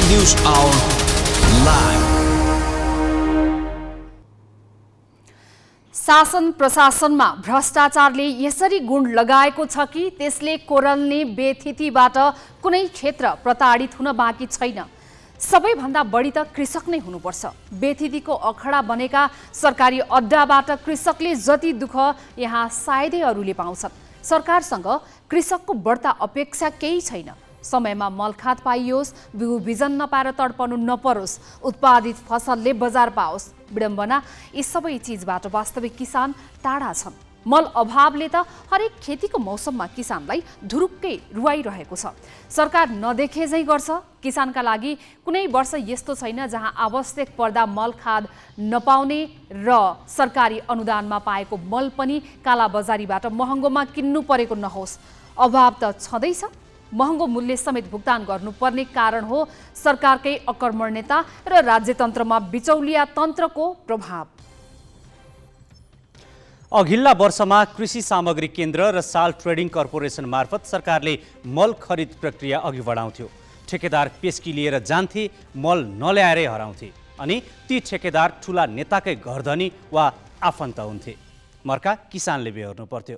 News our live. शासन प्रशासनमा भ्रष्टाचारले यसरी गुण लगाएको छ कि त्यसले कोरल्ने बेथितिबाट कुनै क्षेत्र प्रताडित हुन बाँकी छैन। सबैभन्दा बढी त कृषक नै हुनुपर्छ। बेथितिको अखडा बनेका सरकारी अड्डाबाट कृषकले जति दुःख यहाँ सायदै अरूले पाउँछन्। सरकारसँग कृषकको बढ्ता अपेक्षा केही छैन। समयमा मलखात पाइयोस्, बिउ बिजन नपाएर तडपनु नपरोस्, उत्पादित फसलले बजार पाओस्। विडम्बना यी सबै चिजबाट वास्तविक किसान टाढा छन्। मल अभावले त हरेक खेतीको मौसममा किसानलाई धुरुक्कै रुवाइरहेको छ। सरकार नदेखे झै गर्छ। किसानका लागि कुनै वर्ष यस्तो छैन जहाँ आवश्यक पर्दा मल खाद नपाउने र सरकारी अनुदानमा पाएको मल पनि कालाबजारीबाट महँगोमा किन्नु परेको नहोस्। अभाव त छँदैछ। महँगो मूल्य समेत भुक्तान गर्नुपर्ने कारण हो सरकारकै अकर्मण्यता र राज्यतन्त्रमा बिचौलिया तन्त्रको प्रभाव। अघिल्ला वर्षमा कृषि सामग्री केन्द्र र साल ट्रेडिङ कर्पोरेसन मार्फत सरकारले मल खरिद प्रक्रिया अघि बढाउँथ्यो। ठेकेदार पेस्की लिएर जान्थे, मल नल्याएरै हराउँथे अनि ती ठेकेदार ठुला नेताकै घरधनी वा आफन्त हुन्थे। मर्का किसानले बेहोर्नु पर्थ्यो।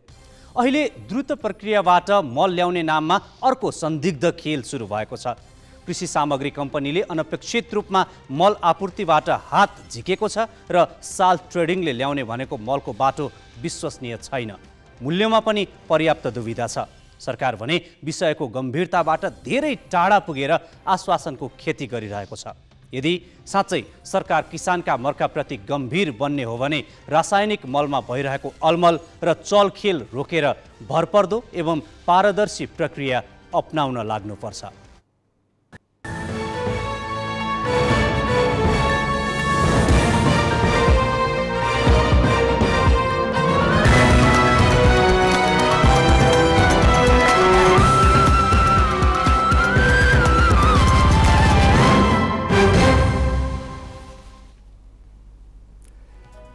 अहिले द्रुत प्रक्रियाबाट मल ल्याउने नाममा अर्को संदिग्ध खेल सुरु भएको छ। कृषि सामग्री कम्पनीले अनपेक्षित रूपमा मल आपूर्तिबाट हात झिकेको छ र साल ट्रेडिङले ल्याउने भनेको मलको बाटो विश्वसनीय छैन। मूल्यमा पनि पर्याप्त दुविधा छ। सरकार भने विषयको गम्भीरताबाट धेरै टाढा पुगेर आश्वासनको खेती गरिरहेको छ। यदि साँच्चै सरकार किसानका मर्काप्रति गम्भीर बन्ने हो भने रासायनिक मलमा भइरहेको अलमल र चलखेल रोकेर भरपर्दो एवं पारदर्शी प्रक्रिया अपनाउन लाग्नुपर्छ।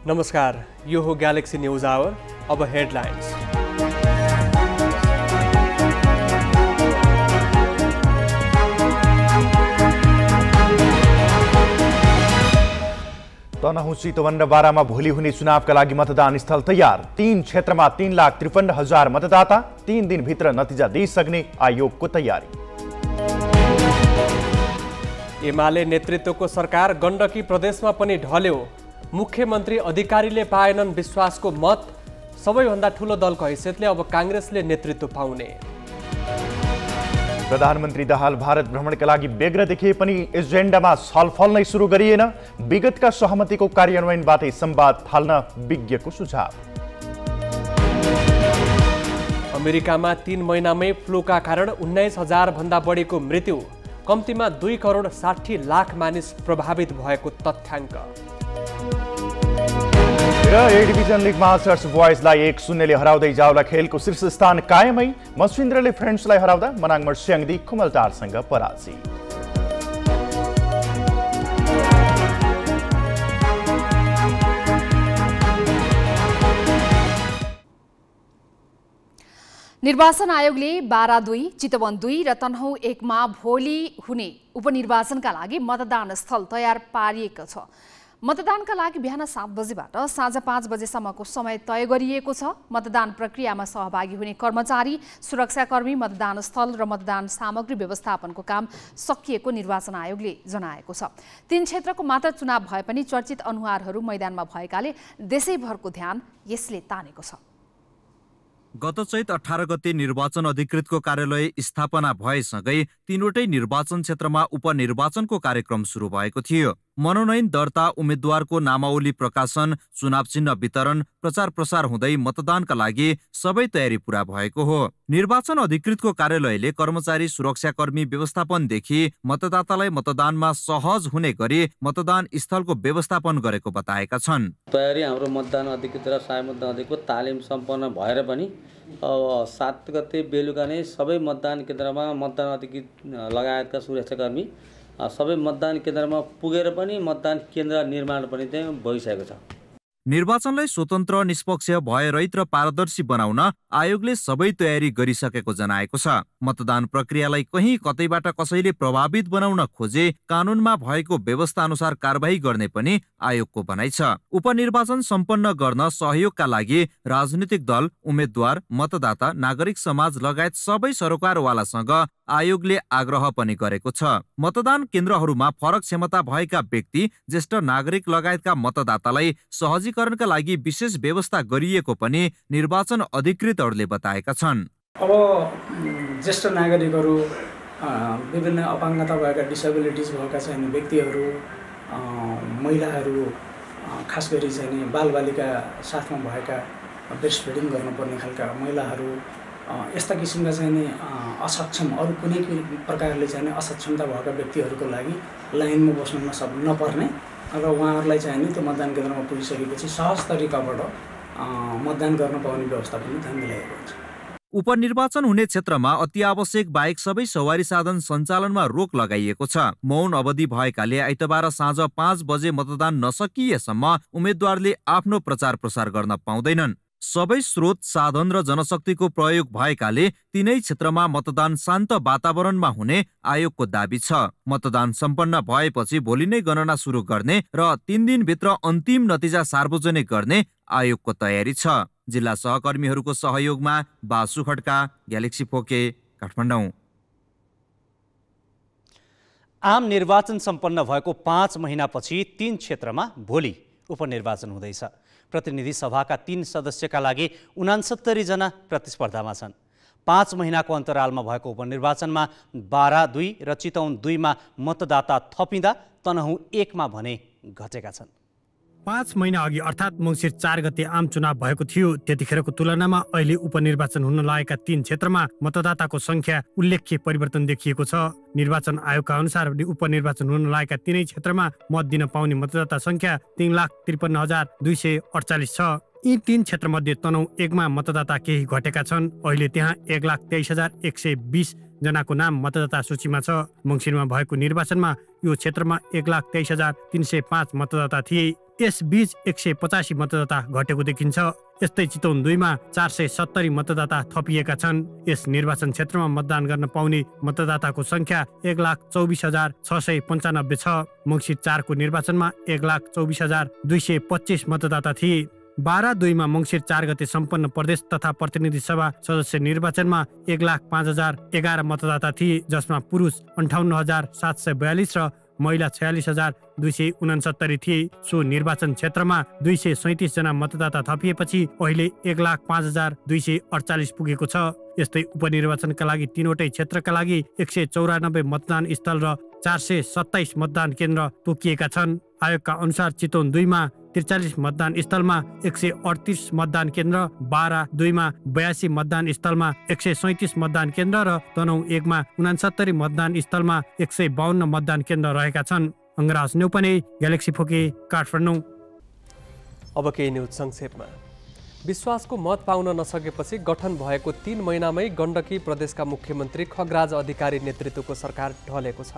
नमस्कार, यो हो ग्यालेक्सी न्यूज आवर। अब हेडलाइन्स। तनहुँ चितवन र बारामा भोलि हुने चुनावका लागि मतदान स्थल तयार। 3 क्षेत्रमा 3,53,000 मतदाता। 3 दिनभित्र नतिजा दिइसक्ने आयोगको तयारी। एमाले नेतृत्वको सरकार गण्डकी प्रदेशमा पनि ढल्यो। मुख्यमन्त्री अधिकारीले पाएनन् विश्वासको मत। सबैभन्दा ठूलो दलको हैसियतले अब कांग्रेसले नेतृत्व पाउने। प्रधानमन्त्री दाहाल भारत भ्रमणका लागि व्यग्र देखिए पनि एजेन्डामा छलफल नै सुरु गरिएन। विगतका सहमतिको कार्यान्वयनबाटै संवाद थाल्न विज्ञको सुझाव। अमेरिकामा 3 महिनामै फ्लूका कारण 19,000 भन्दा बढीको मृत्यु। कम्तीमा 2,60,00,000 मानिस प्रभावित भएको तथ्याङ्क। र ए डिभिजन लिगमा सर्च बोयजलाई 1-0 हराउँदै जावला खेलको शीर्ष स्थान कायमै। मसिन्द्रले फ्रेन्ड्सलाई हराउँदा मनाङमर स्याङ्दी खुमलटारसँग पराजित। निर्वाचन आयोगले बारा 2, चितवन 2 र तनहुँ 1 मा भोलि हुने उपनिर्वाचनका लागि मतदान स्थल तयार पारिएको छ। मतदानका लागि बिहान 7 बजेबाट साँझ 5 बजेसम्मको समय तय गरिएको छ। मतदान प्रक्रियामा सहभागी हुने कर्मचारी, सुरक्षाकर्मी, मतदान स्थल र मतदान सामग्री व्यवस्थापनको काम सकिएको निर्वाचन आयोगले जनाएको छ। 3 क्षेत्रको मात्र चुनाव भए पनि चर्चित अनुहारहरू मैदानमा भएकाले देशैभरको ध्यान यसले तानेको छ। गत चैत 18 गते निर्वाचन अधिकृतको कार्यालय स्थापना भएसँगै 3वटै निर्वाचन क्षेत्रमा उपनिर्वाचनको कार्यक्रम सुरु भएको थियो। मनोनयन दर्ता, उम्मेद्वारको नामावली प्रकाशन, चुनाव चिन्ह वितरण, प्रचार प्रसार हुँदै मतदानका लागि सबै तयारी पूरा भएको हो। निर्वाचन अधिकृतको कार्यालयले कर्मचारी, सुरक्षाकर्मी व्यवस्थापनदेखि मतदातालाई मतदानमा सहज हुने गरी मतदान स्थलको व्यवस्थापन गरेको बताएका छन्। तयारी हाम्रो मतदान अधिकृत र सहायक मतदान अधिकृतको तालिम सम्पन्न भएर पनि 7 गते बेलुका नै सबै मतदान केन्द्रमा मतदान अधिकृत लगायतका सुरक्षाकर्मी सबै मतदान केन्द्रमा पुगेर पनि मतदान केन्द्र निर्माण पनि त्यहाँ भइसकेको छ। निर्वाचनलाई स्वतन्त्र, निष्पक्ष, भयरहित र पारदर्शी बनाउन आयोगले सबै तयारी गरिसकेको जनाएको छ। मतदान प्रक्रियालाई कहीँ कतैबाट कसैले प्रभावित बनाउन खोजे कानुनमा भएको व्यवस्था अनुसार कारबाही गर्ने पनि आयोगको भनाइ छ। उपनिर्वाचन सम्पन्न गर्न सहयोगका लागि राजनीतिक दल, उम्मेद्वार, मतदाता, नागरिक समाज लगायत सबै सरोकारवालासँग आयोगले आग्रह पनि गरेको छ। मतदान केन्द्रहरूमा फरक क्षमता भएका व्यक्ति, ज्येष्ठ नागरिक लगायतका मतदातालाई सहजीकरणका लागि विशेष व्यवस्था गरिएको पनि निर्वाचन अधिकृतहरूले बताएका छन्। अब ज्येष्ठ नागरिकहरू, विभिन्न अपाङ्गता भएका, डिसेबिलिटिज भएका चाहिँ व्यक्तिहरू, महिलाहरू, खास गरी चाहिँ बालबालिका साथमा भएका, ब्रेस्ट फिडिङ गर्नुपर्ने खालका महिलाहरू, यस्ता किसिमका चाहिँ असक्षम, अरू कुनै प्रकारले चाहिँ असक्षमता भएका व्यक्तिहरूको लागि लाइनमा बस्न नपर्ने र उहाँहरूलाई चाहिँ त्यो मतदान केन्द्रमा पुगिसकेपछि सहज तरिकाबाट मतदान गर्न पाउने व्यवस्था पनि त्यहाँ मिलाएको हुन्छ। उपनिर्वाचन हुने क्षेत्रमा अति आवश्यक बाहेक सबै सवारी साधन सञ्चालनमा रोक लगाइएको छ। मौन अवधि भएकाले आइतबार साँझ 5 बजे मतदान नसकिएसम्म उम्मेद्वारले आफ्नो प्रचार प्रसार गर्न पाउँदैनन्। सबै स्रोत, साधन र जनशक्तिको प्रयोग भएकाले तीनै क्षेत्रमा मतदान शान्त वातावरणमा हुने आयोगको दाबी छ। मतदान सम्पन्न भएपछि भोलि नै गणना सुरु गर्ने र 3 दिनभित्र अन्तिम नतिजा सार्वजनिक गर्ने आयोगको तयारी छ। जिल्ला सहकर्मीहरूको सहयोगमा बासु खड्का, ग्यालेक्सी फोके, काठमाडौँ। आम निर्वाचन सम्पन्न भएको 5 महिनापछि 3 क्षेत्रमा भोलि उपनिर्वाचन हुँदैछ। प्रतिनिधि सभाका 3 सदस्यका लागि 69 जना प्रतिस्पर्धामा छन्। 5 महिनाको अन्तरालमा भएको उपनिर्वाचनमा बारा 2 र चितवन 2 मा मतदाता थपिँदा तनहुँ 1 मा भने घटेका छन्। 5 महिना अघि अर्थात् मङ्सिर 4 गते आम चुनाव भएको थियो। त्यतिखेरको तुलनामा अहिले उपनिर्वाचन हुन लागेका 3 क्षेत्रमा मतदाताको संख्या उल्लेख्य परिवर्तन देखिएको छ। निर्वाचन आयोगका अनुसार उपनिर्वाचन हुन लागेका 3 क्षेत्रमा मत दिन पाउने मतदाता संख्या 3,53,248 छ। यी 3 क्षेत्रमध्ये तनहुँ 1 मा मतदाता केही घटेका छन्। अहिले त्यहाँ 1,23,120 जनाको नाम मतदाता सूचीमा छ। मङ्सिरमा भएको निर्वाचनमा यो क्षेत्रमा 1,23,305 मतदाता थिए। यसबीच 185 मतदाता घटेको देखिन्छ। यस्तै चितवन 2 मा 470 मतदाता थपिएका छन्। यस निर्वाचन क्षेत्रमा मतदान गर्न पाउने मतदाताको संख्या 1,24,695 छ। मङ्सिर 4 को निर्वाचनमा 1,24,225 मतदाता थिए। बारा 2 मा मङ्सिर 4 गते सम्पन्न प्रदेश तथा प्रतिनिधि सभा सदस्य निर्वाचनमा 1,05,011 मतदाता थिए, जसमा पुरुष 58,742 र महिला 46,269 थिए। सो निर्वाचन क्षेत्रमा 237 जना मतदाता थपिएपछि अहिले 1,05,248 पुगेको छ। यस्तै उपनिर्वाचनका लागि 3 वटै क्षेत्रका लागि 194 मतदान स्थल र 427 मतदान केन्द्र तोकिएका छन्। आयोगका अनुसार चितवन 2 मा 43 मतदान स्थलमा 138 मतदान केन्द्र, बारा 2 मा 82 मतदान स्थलमा 137 मतदान केन्द्र र तनहुँ 1 मा 69 मतदान स्थलमा 152 मतदान केन्द्र रहेका छन्। Angraj Neupane, galaxy four K, Kathmandu. अब केही न्युज संक्षेपमा। विश्वासको मत पाउन नसकेपछि गठन भएको 3 महिनामै गण्डकी प्रदेशका मुख्यमन्त्री खगराज अधिकारी नेतृत्वको सरकार ढलेको छ।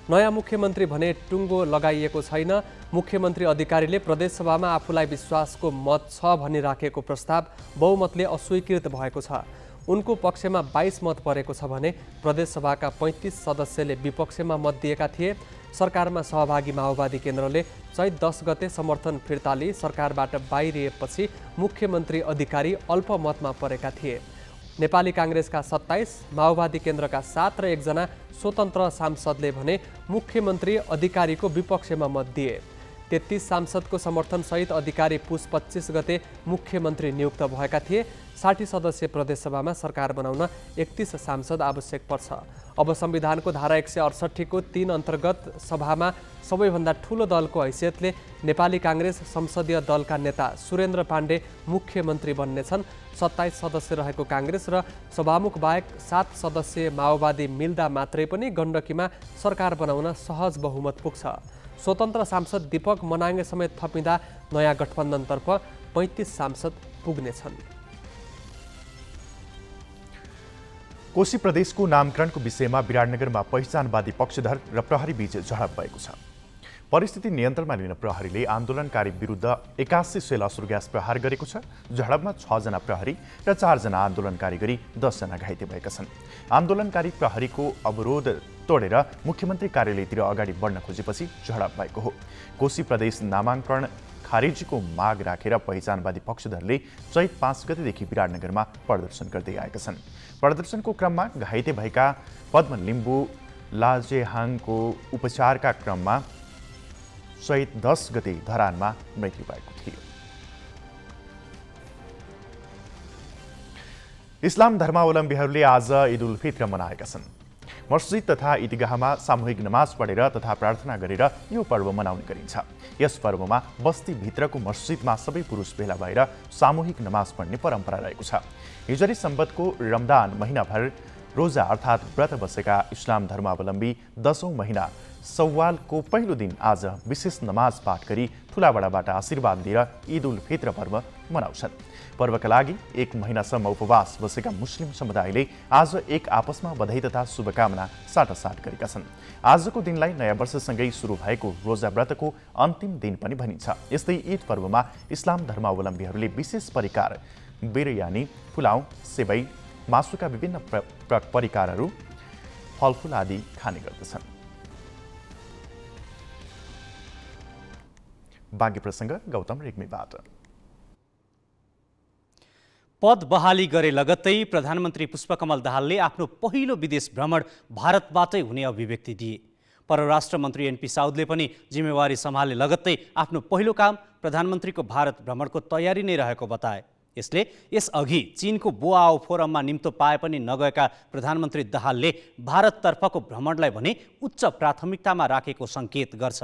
नयाँ मुख्यमन्त्री भने टुङ्गो लगाइएको छैन। मुख्यमन्त्री अधिकारीले प्रदेशसभामा आफूलाई विश्वासको मत छ भनी राखेको प्रस्ताव बहुमतले अस्वीकृत भएको छ। उनको पक्षमा 22 मत परेको छ भने प्रदेशसभाका 35 सदस्यले विपक्षमा मत दिएका थिए। सरकारमा सहभागी माओवादी केन्द्रले चैत 10 गते समर्थन फिर्ता लिई सरकारबाट बाहिरिएपछि मुख्यमन्त्री अधिकारी अल्पमतमा परेका थिए। नेपाली काङ्ग्रेसका 27, माओवादी केन्द्रका 7 र 1 जना स्वतन्त्र सांसदले भने मुख्यमन्त्री अधिकारीको विपक्षमा मत दिए। 33 सांसदको समर्थनसहित अधिकारी पुस 25 गते मुख्यमन्त्री नियुक्त भएका थिए। 60 सदस्यीय प्रदेशसभामा सरकार बनाउन 31 सांसद आवश्यक पर्छ। अब संविधानको धारा 168 को 3 अन्तर्गत सभामा सबैभन्दा ठूलो दलको हैसियतले नेपाली काङ्ग्रेस संसदीय दलका नेता सुरेन्द्र पाण्डे मुख्यमन्त्री बन्नेछन्। 27 सदस्य रहेको काङ्ग्रेस र सभामुख बाहेक 7 सदस्यीय माओवादी मिल्दा मात्रै पनि गण्डकीमा सरकार बनाउन सहज बहुमत पुग्छ। स्वतन्त्र सांसद दीपक मनाङ्गे समेत थपिँदा नयाँ गठबन्धनतर्फ 35 सांसद पुग्नेछन्। कोशी प्रदेशको नामकरणको विषयमा विराटनगरमा पहिचानवादी पक्षधर र प्रहरी बीच झडप भएको छ। परिस्थिति नियन्त्रणमा लिन प्रहरीले आन्दोलनकारी विरुद्ध 81 सेल असुर ग्यास प्रहार गरेको छ। झडपमा 6 जना प्रहरी र 4 जना आन्दोलनकारी गरी 10 जना घाइते भएका छन्। आन्दोलनकारी प्रहरीको अवरोध तोडेर मुख्यमन्त्री कार्यालयतिर अगाडि बढ्न खोजेपछि झडप भएको हो। कोशी प्रदेश नामाङ्कन खारेजीको माग राखेर पहिचानवादी पक्षधरले चैत 5 गतेदेखि विराटनगरमा प्रदर्शन गर्दै आएका छन्। प्रदर्शनको क्रममा घाइते भएका पद्म लिम्बू लाजेहाङको उपचारका क्रममा चैत 10 गते धरानमा मृत्यु भएको थियो। इस्लाम धर्मावलम्बीहरूले आज ईद उल फित्र मनाएका छन्। मस्जिद तथा ईदगाहमा सामूहिक नमाज पढेर तथा प्रार्थना गरेर यो पर्व मनाउने गरिन्छ। यस पर्वमा बस्तीभित्रको मस्जिदमा सबै पुरुष भेला भएर सामूहिक नमाज पढ्ने परम्परा रहेको छ। हिजरी सम्बतको रमदान महिनाभर रोजा अर्थात् व्रत बसेका इस्लाम धर्मावलम्बी 10औं महिना सव्वालको पहिलो दिन आज विशेष नमाज पाठ गरी ठुलाबडाबाट आशीर्वाद लिएर ईद उल फित्र पर्व मनाउँछन्। पर्वका लागि 1 महिनासम्म उपवास बसेका मुस्लिम समुदायले आज एक आपसमा बधाई तथा शुभकामना साटासाट गरेका छन्। आजको दिनलाई नयाँ वर्षसँगै सुरु भएको रोजा व्रतको अन्तिम दिन पनि भनिन्छ। यस्तै ईद पर्वमा इस्लाम धर्मावलम्बीहरूले विशेष परिकार बिरयानी, पुलाउ, सेवई, मासुका विभिन्न परिकारहरू, फलफुल आदि खाने गर्दछन्। बाँकी प्रसङ्ग गौतम रेग्मीबाट। पद बहाली गरे लगत्तै प्रधानमन्त्री पुष्पकमल दाहालले आफ्नो पहिलो विदेश भ्रमण भारतबाटै हुने अभिव्यक्ति दिए। परराष्ट्र मन्त्री एनपी साउदले पनि जिम्मेवारी सम्हाले लगत्तै आफ्नो पहिलो काम प्रधानमन्त्रीको भारत भ्रमणको तयारी नै रहेको बताए। यसले यसअघि चीनको बोआओ फोरममा निम्तो पाए पनि नगएका प्रधानमन्त्री दाहालले भारततर्फको भ्रमणलाई भने उच्च प्राथमिकतामा राखेको सङ्केत गर्छ।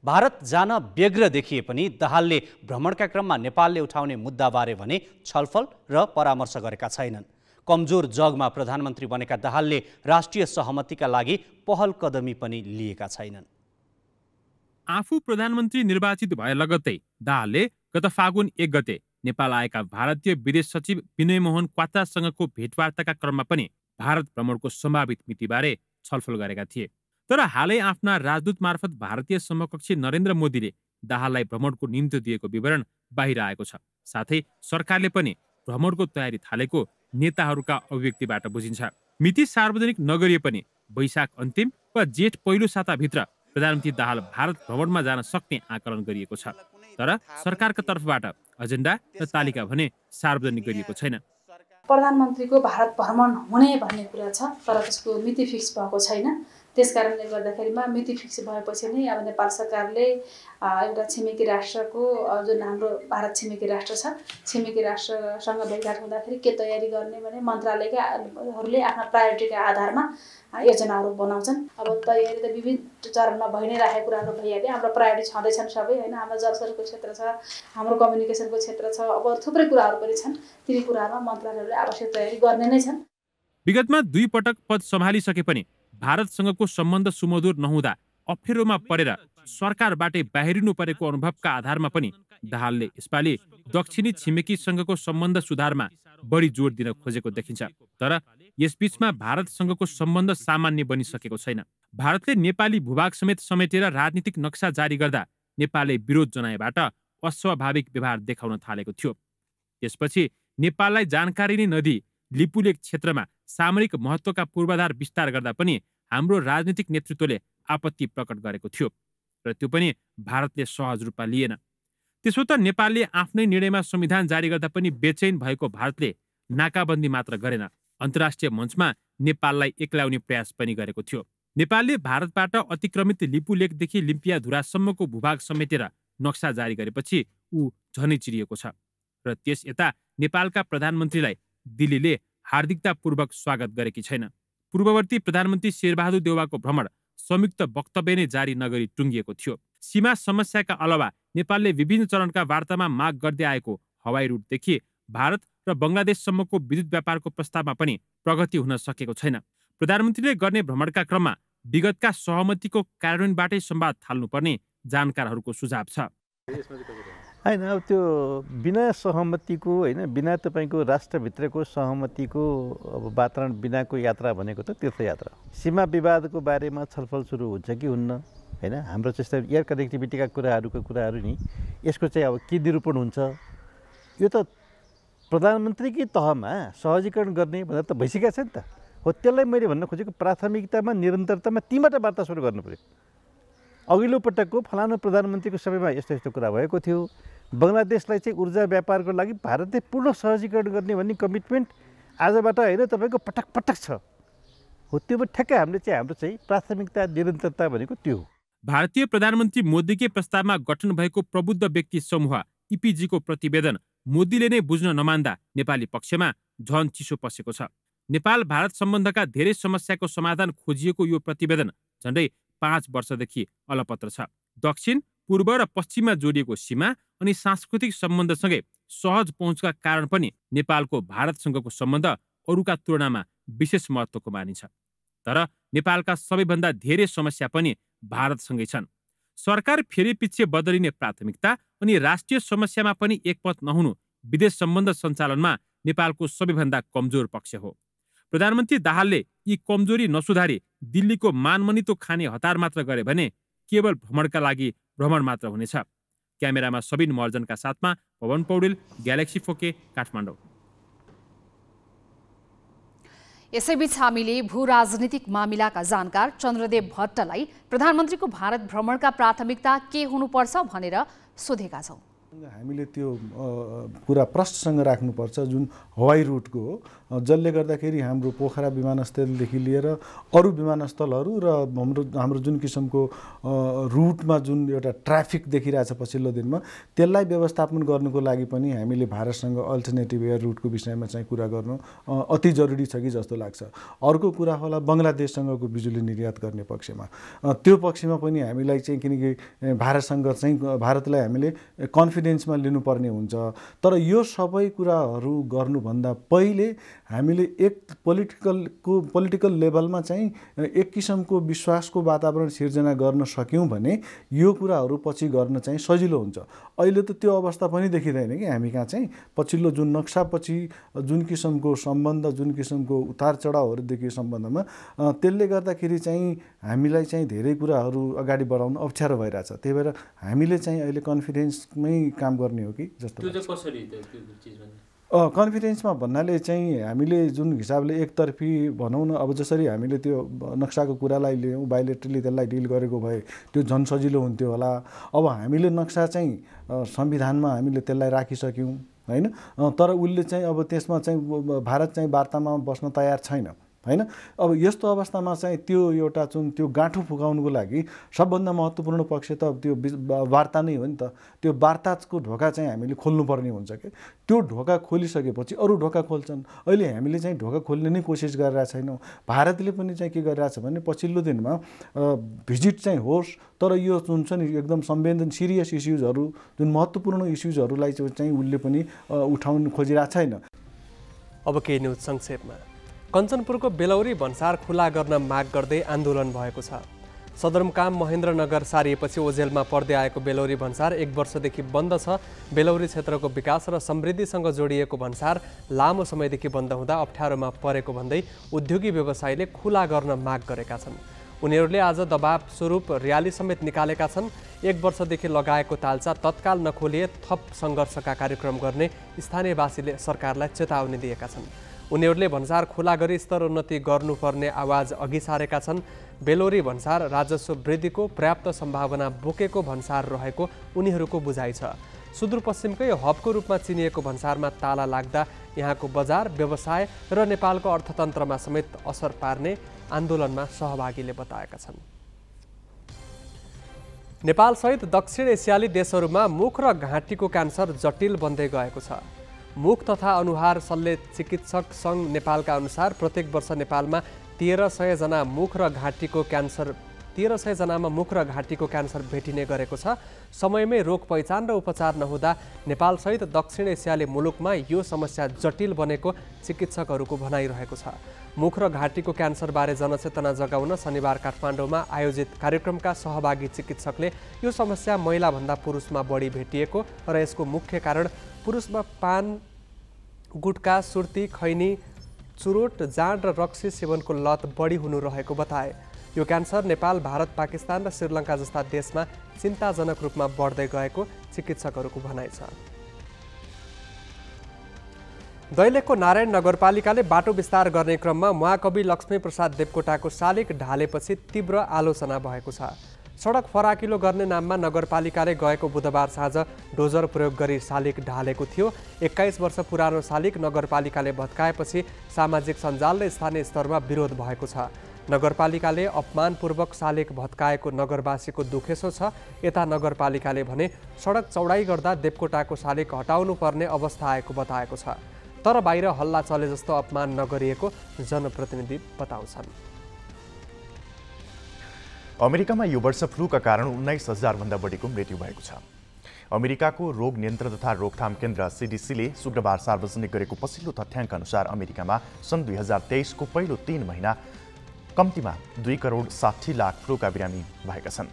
भारत जान व्यग्र देखिए पनि दाहालले भ्रमणका क्रममा नेपालले उठाउने मुद्दाबारे भने छलफल र परामर्श गरेका छैनन्। कमजोर जगमा प्रधानमन्त्री बनेका दाहालले राष्ट्रिय सहमतिका लागि पहल कदमी पनि लिएका छैनन्। आफू प्रधानमन्त्री निर्वाचित भए लगत्तै दाहालले गत फागुन 1 गते नेपाल आएका भारतीय विदेश सचिव विनय मोहन क्वात्रासँगको भेटवार्ताका क्रममा पनि भारत भ्रमणको सम्भावित मितिबारे छलफल गरेका थिए। तर हालै आफ्ना राजदूत मार्फत भारतीय समकक्षी नरेन्द्र मोदीले दाहाललाई भ्रमणको निम्तो दिएको विवरण बाहिर आएको छ। साथै सरकारले पनि भ्रमणको तयारी थालेको नेताहरूका अभिव्यक्तिबाट बुझिन्छ। मिति सार्वजनिक नगरिए पनि वैशाख अन्तिम वा जेठ पहिलो साताभित्र प्रधानमन्त्री दाहाल भारत भ्रमणमा जान सक्ने आकलन गरिएको छ। तर सरकारका तर्फबाट एजेन्डा र तालिका भने सार्वजनिक गरिएको छैन। प्रधानमन्त्रीको भारत भ्रमण हुने भन्ने कुरा छ, तर त्यसको मिति फिक्स भएको छैन। त्यसकारणले गर्दाखेरिमा मिति फिक्स भएपछि नै अब नेपाल सरकारले एउटा छिमेकी राष्ट्रको जुन हाम्रो भारत छिमेकी राष्ट्र छ, छिमेकी राष्ट्रसँग भेटघाट हुँदाखेरि के तयारी गर्ने भने मन्त्रालयकाहरूले आफ्ना प्रायोरिटीका आधारमा योजनाहरू बनाउँछन्। अब तयारी त विभिन्न चरणमा भइ नै राखेको कुराहरू भइहाल्यो। हाम्रो प्रायोरिटी छँदैछन् सबै होइन। हाम्रो जलस्रोतको क्षेत्र छ, हाम्रो कम्युनिकेसनको क्षेत्र छ, अब थुप्रै कुराहरू पनि छन्। तिनी कुराहरूमा मन्त्रालयहरूले आवश्यक तयारी गर्ने नै छन्। विगतमा 2 पटक पद सम्हालिसके पनि भारतसँगको सम्बन्ध सुमधुर नहुँदा अप्ठ्यारोमा परेर सरकारबाटै बाहिरिनु परेको अनुभवका आधारमा पनि दाहालले यसपालि दक्षिणी छिमेकीसँगको सम्बन्ध सुधारमा बढी जोड दिन खोजेको देखिन्छ। तर यसबीचमा भारतसँगको सम्बन्ध सामान्य बनिसकेको छैन। भारतले नेपाली भूभाग समेत समेटेर राजनीतिक नक्सा जारी गर्दा नेपालले विरोध जनाएबाट अस्वाभाविक व्यवहार देखाउन थालेको थियो। त्यसपछि नेपाललाई जानकारी नै नदिई लिपुलेक क्षेत्रमा सामरिक महत्त्वका पूर्वाधार विस्तार गर्दा पनि हाम्रो राजनीतिक नेतृत्वले आपत्ति प्रकट गरेको थियो र त्यो पनि भारतले सहज रूपमा लिएन। त्यसो त नेपालले आफ्नै निर्णयमा संविधान जारी गर्दा पनि बेचैन भएको भारतले नाकाबन्दी मात्र गरेन, अन्तर्राष्ट्रिय मञ्चमा नेपाललाई एक्लाउने प्रयास पनि गरेको थियो। नेपालले भारतबाट अतिक्रमित लिपुलेकदेखि लिम्पियाधुरासम्मको भूभाग समेटेर नक्सा जारी गरेपछि ऊ झनै चिरिएको छ र त्यस यता नेपालका प्रधानमन्त्रीलाई दिल्लीले हार्दिकतापूर्वक स्वागत गरेकी छैन। पूर्ववर्ती प्रधानमन्त्री शेरबहादुर देउवाको भ्रमण संयुक्त वक्तव्य नै जारी नगरी टुङ्गिएको थियो। सीमा समस्याका अलावा नेपालले विभिन्न चरणका वार्तामा माग गर्दै आएको हवाई रुटदेखि भारत र बङ्गलादेशसम्मको विद्युत व्यापारको प्रस्तावमा पनि प्रगति हुन सकेको छैन। प्रधानमन्त्रीले गर्ने भ्रमणका क्रममा विगतका सहमतिको कार्यान्वयनबाटै संवाद थाल्नुपर्ने जानकारहरूको सुझाव छ। होइन, अब त्यो बिना सहमतिको होइन, बिना तपाईँको राष्ट्रभित्रको सहमतिको अब वातावरण बिनाको यात्रा भनेको त तीर्थयात्रा। सीमा विवादको बारेमा छलफल सुरु हुन्छ कि हुन्न, हैन हाम्रो चाहिँ एयर कनेक्टिभिटीका कुराहरू नि यसको चाहिँ अब के निरूपण हुन्छ यो त प्रधानमन्त्रीकै तहमा सहजीकरण गर्ने भनेर त भइसकेको छ नि त हो त्यसलाई मैले भन्न खोजेको प्राथमिकतामा निरन्तरतामा तीबाट वार्ता सुरु गर्नु पर्यो अघिल्लो पटकको फलानु प्रधानमन्त्रीको समयमा यस्तो यस्तो कुरा भएको थियो बङ्गलादेशलाई चाहिँ ऊर्जा व्यापारको लागि भारतले पूर्ण सहजीकरण गर्ने भन्ने कमिटमेन्ट आजबाट होइन तपाईँको पटक पटक छ हो त्यो ठ्याक्कै हामीले चाहिँ हाम्रो चाहिँ प्राथमिकता निरन्तरता भनेको त्यो हो भारतीय प्रधानमन्त्री मोदीकै प्रस्तावमा गठन भएको प्रबुद्ध व्यक्ति समूह इपिजीको प्रतिवेदन मोदीले नै बुझ्न नमान्दा नेपाली पक्षमा झन चिसो पसेको छ नेपाल भारत सम्बन्धका धेरै समस्याको समाधान खोजिएको यो प्रतिवेदन झन्डै 5 वर्षदेखि अलपत्र छ दक्षिण पूर्व र पश्चिममा जोडिएको सीमा अनि सांस्कृतिक सम्बन्धसँगै सहज पहुँचका कारण पनि नेपालको भारतसँगको सम्बन्ध अरूका तुलनामा विशेष महत्त्वको मानिन्छ तर नेपालका सबैभन्दा धेरै समस्या पनि भारतसँगै छन् सरकार फेरि पछि बदलिने प्राथमिकता अनि राष्ट्रिय समस्यामा पनि एकमत नहुनु विदेश सम्बन्ध सञ्चालनमा नेपालको सबैभन्दा कमजोर पक्ष हो प्रधानमन्त्री दाहालले यी कमजोरी नसुधारी दिल्लीको मानमनितो खाने हतार मात्र गरे भने केवल भ्रमणका लागि भ्रमण मात्र हुनेछ क्यामेरामा सबिन महर्जनका साथमा पवन पौडेल ग्यालेक्सी फोके काठमाडौँ यसैबीच हामीले भू राजनीतिक मामिलाका जानकार चन्द्रदेव भट्टलाई प्रधानमन्त्रीको भारत भ्रमणका प्राथमिकता के हुनुपर्छ भनेर सोधेका छौँ हामीले त्यो कुरा प्रश्नसँग राख्नुपर्छ जुन हवाई रुटको हो जसले गर्दाखेरि हाम्रो पोखरा विमानस्थलदेखि लिएर अरू विमानस्थलहरू र हाम्रो जुन किसिमको रुटमा जुन एउटा ट्राफिक देखिरहेछ पछिल्लो दिनमा त्यसलाई व्यवस्थापन गर्नुको लागि पनि हामीले भारतसँग अल्टरनेटिभ एयर रुटको विषयमा चाहिँ कुरा गर्नु अति जरुरी छ कि जस्तो लाग्छ अर्को कुरा होला बङ्गलादेशसँगको बिजुली निर्यात गर्ने पक्षमा त्यो पक्षमा पनि हामीलाई चाहिँ किनकि भारतसँग चाहिँ भारतलाई हामीले कन्फिडेन्समा लिनुपर्ने हुन्छ तर यो सबै कुराहरू गर्नुभन्दा पहिले हामीले एक पोलिटिकल लेभलमा चाहिँ एक किसिमको विश्वासको वातावरण सिर्जना गर्न सक्यौँ भने यो कुराहरू पछि गर्न चाहिँ सजिलो हुन्छ अहिले त त्यो अवस्था पनि देखिँदैन कि हामी कहाँ चाहिँ पछिल्लो जुन नक्सापछि जुन किसिमको सम्बन्ध जुन किसिमको उतार चढावहरू देखियो सम्बन्धमा त्यसले गर्दाखेरि चाहिँ हामीलाई चाहिँ धेरै कुराहरू अगाडि बढाउन अप्ठ्यारो भइरहेछ त्यही भएर हामीले चाहिँ अहिले कन्फिडेन्समै काम गर्ने हो कि जस्तो कन्फिडेन्समा भन्नाले चाहिँ हामीले जुन हिसाबले एकतर्फी भनौँ न अब जसरी हामीले त्यो नक्साको कुरालाई लियौँ बायोलेटरली त्यसलाई डिल गरेको भए त्यो झन् सजिलो हुन्थ्यो होला अब हामीले नक्सा चाहिँ संविधानमा हामीले त्यसलाई राखिसक्यौँ हैन तर उसले चाहिँ अब त्यसमा चाहिँ भारत चाहिँ वार्तामा बस्न तयार छैन हैन अब यस्तो अवस्थामा चाहिँ त्यो एउटा जुन त्यो गाँठो फुकाउनुको लागि सबभन्दा महत्त्वपूर्ण पक्ष त त्यो वार्ता नै हो नि त त्यो वार्ताको ढोका चाहिँ हामीले खोल्नुपर्ने हुन्छ के त्यो ढोका खोलिसकेपछि अरू ढोका खोल्छन् अहिले हामीले चाहिँ ढोका खोल्ने नै कोसिस गरिरहेको छैनौँ भारतले पनि चाहिँ के गरिरहेछ भने पछिल्लो दिनमा भिजिट चाहिँ होस् तर यो जुन छ नि एकदम संवेदन सिरियस इस्युजहरू जुन महत्त्वपूर्ण इस्युजहरूलाई चाहिँ उसले पनि उठाउन खोजिरहेको छैन अब केही न्युज संक्षेपमा कञ्चनपुरको बेलौरी भन्सार खुला गर्न माग गर्दै आन्दोलन भएको छ सदरमुकाम महेन्द्रनगर सारिएपछि ओझेलमा पर्दै आएको बेलौरी भन्सार 1 वर्षदेखि बन्द छ बेलौरी क्षेत्रको विकास र समृद्धिसँग जोडिएको भन्सार लामो समयदेखि बन्द हुँदा अप्ठ्यारोमा परेको भन्दै उद्योगी व्यवसायीले खुला गर्न माग गरेका छन् उनीहरूले आज दबाब स्वरूप र्याली समेत निकालेका छन् 1 वर्षदेखि लगाएको तालचा तत्काल नखोलिए थप सङ्घर्षका कार्यक्रम गर्ने स्थानीयवासीले सरकारलाई चेतावनी दिएका छन् उनीहरूले भन्सार खुला गरी स्तरोन्नति गर्नुपर्ने आवाज अघि सारेका छन् बेलौरी भन्सार राजस्व वृद्धिको पर्याप्त सम्भावना बोकेको भन्सार रहेको उनीहरूको बुझाइ छ सुदूरपश्चिमकै हबको रूपमा चिनिएको भन्सारमा ताला लाग्दा यहाँको बजार व्यवसाय र नेपालको अर्थतन्त्रमा समेत असर पार्ने आन्दोलनमा सहभागीले बताएका छन् नेपालसहित दक्षिण एसियाली देशहरूमा मुख र घाँटीको क्यान्सर जटिल बन्दै गएको छ मुख तथा अनुहार शल्य चिकित्सक सङ्घ नेपालका अनुसार प्रत्येक वर्ष नेपालमा 1300 जना मुख र घाँटीको क्यान्सर 1300 जनामा मुख र घाँटीको क्यान्सर भेटिने गरेको छ समयमै रोग पहिचान र उपचार नहुँदा नेपालसहित दक्षिण एसियाली मुलुकमा यो समस्या जटिल बनेको चिकित्सकहरूको भनाइरहेको छ मुख र घाँटीको क्यान्सरबारे जनचेतना जगाउन शनिबार काठमाडौँमा आयोजित कार्यक्रमका सहभागी चिकित्सकले यो समस्या महिलाभन्दा पुरुषमा बढी भेटिएको र यसको मुख्य कारण पुरुषमा पान गुटखा सुर्ती खैनी चुरोट जाँड र रक्सी सेवनको लत बढी हुनु रहेको बताए यो क्यान्सर नेपाल, भारत, पाकिस्तान र श्रीलङ्का जस्ता देशमा चिन्ताजनक रूपमा बढ्दै गएको चिकित्सकहरूको भनाइ छ। दैलेखको नारायण नगरपालिकाले बाटो विस्तार गर्ने क्रममा महाकवि लक्ष्मीप्रसाद देवकोटाको शालिग ढालेपछि तीव्र आलोचना भएको छ। सडक फराकिलो गर्ने नाममा नगरपालिकाले गएको बुधबार साँझ डोजर प्रयोग गरी शालिग ढालेको थियो। 21 वर्ष पुरानो शालिग नगरपालिकाले भत्काएपछि सामाजिक सञ्जाल र स्थानीय स्तरमा विरोध भएको छ। नगरपालिकाले अपमानपूर्वक शालिग भत्काएको नगरवासीको दुखेसो छ। यता नगरपालिकाले भने सडक चौडाइ गर्दा देवकोटाको शालिग हटाउनु पर्ने अवस्था आएको बताएको छ। तर बाहिर हल्ला चले जस्तो अपमान नगरिएको जनप्रतिनिधि बताउँछन्। अमेरिकामा यो वर्ष फ्लूका कारण 19,000 भन्दा बढीको मृत्यु भएको छ। अमेरिकाको रोग नियन्त्रण तथा रोकथाम केन्द्र CDCले शुक्रबार सार्वजनिक गरेको पछिल्लो तथ्याङ्क अनुसार अमेरिकामा सन् 2023 को पहिलो 3 महिना कम्तीमा 2,60,00,000 फ्लूका बिरामी भएका छन्।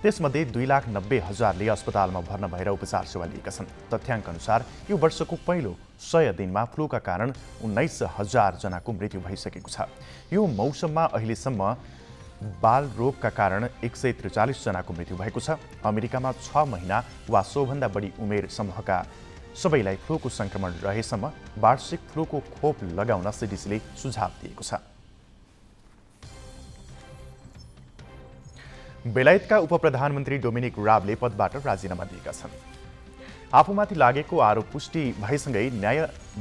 त्यसमध्ये 2,90,000ले अस्पतालमा भर्ना भएर उपचार सेवा लिएका छन्। तथ्याङ्क अनुसार यो वर्षको पहिलो 100 दिनमा फ्लूका कारण 19,000 जनाको मृत्यु भइसकेको छ। यो मौसममा अहिलेसम्म बाल रोगका कारण 143 जनाको मृत्यु भएको छ। अमेरिकामा 6 महिना वा सोभन्दा बढी उमेर समूहका सबैलाई फ्लूको संक्रमण रहेसम्म वार्षिक फ्लूको खोप लगाउन CDCले सुझाव दिएको छ। बेलायतका उपप्रधानमन्त्री डोमिनिक राबले पदबाट राजीनामा दिएका छन्। आफूमाथि लागेको आरोप पुष्टि भएसँगै न्याय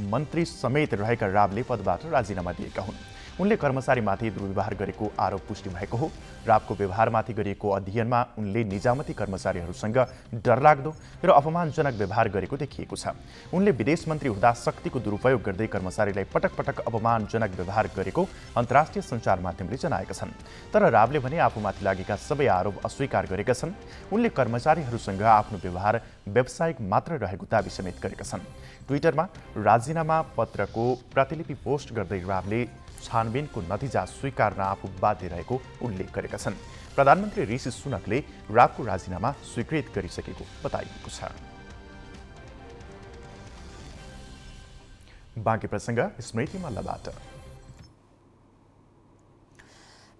मन्त्री समेत रहेका राबले पदबाट राजीनामा दिएका हुन्। उनले कर्मचारीमाथि दुर्व्यवहार गरेको आरोप पुष्टि भएको हो। राबको व्यवहारमाथि गरिएको अध्ययनमा उनले निजामती कर्मचारीहरूसँग डरलाग्दो र अपमानजनक व्यवहार गरेको देखिएको छ। उनले विदेश मन्त्री हुँदा शक्तिको दुरुपयोग गर्दै कर्मचारीलाई पटक पटक अपमानजनक व्यवहार गरेको अन्तर्राष्ट्रिय सञ्चार माध्यमले जनाएका छन्। तर राबले भने आफूमाथि लागेका सबै आरोप अस्वीकार गरेका छन्। उनले कर्मचारीहरूसँग आफ्नो व्यवहार व्यावसायिक मात्र रहेको दावी समेत गरेका छन्। ट्विटरमा राजीनामा पत्रको प्रतिलिपि पोस्ट गर्दै राबले छानबिनको नतिजा स्वीकार्न आफू बाध्य रहेको उल्लेख गरेका छन्। प्रधानमन्त्री ऋषि सुनकले राबको राजीनामा स्वीकृत गरिसकेको बताइएको छ। बाँकी प्रसङ्ग स्मृति मल्लबाट।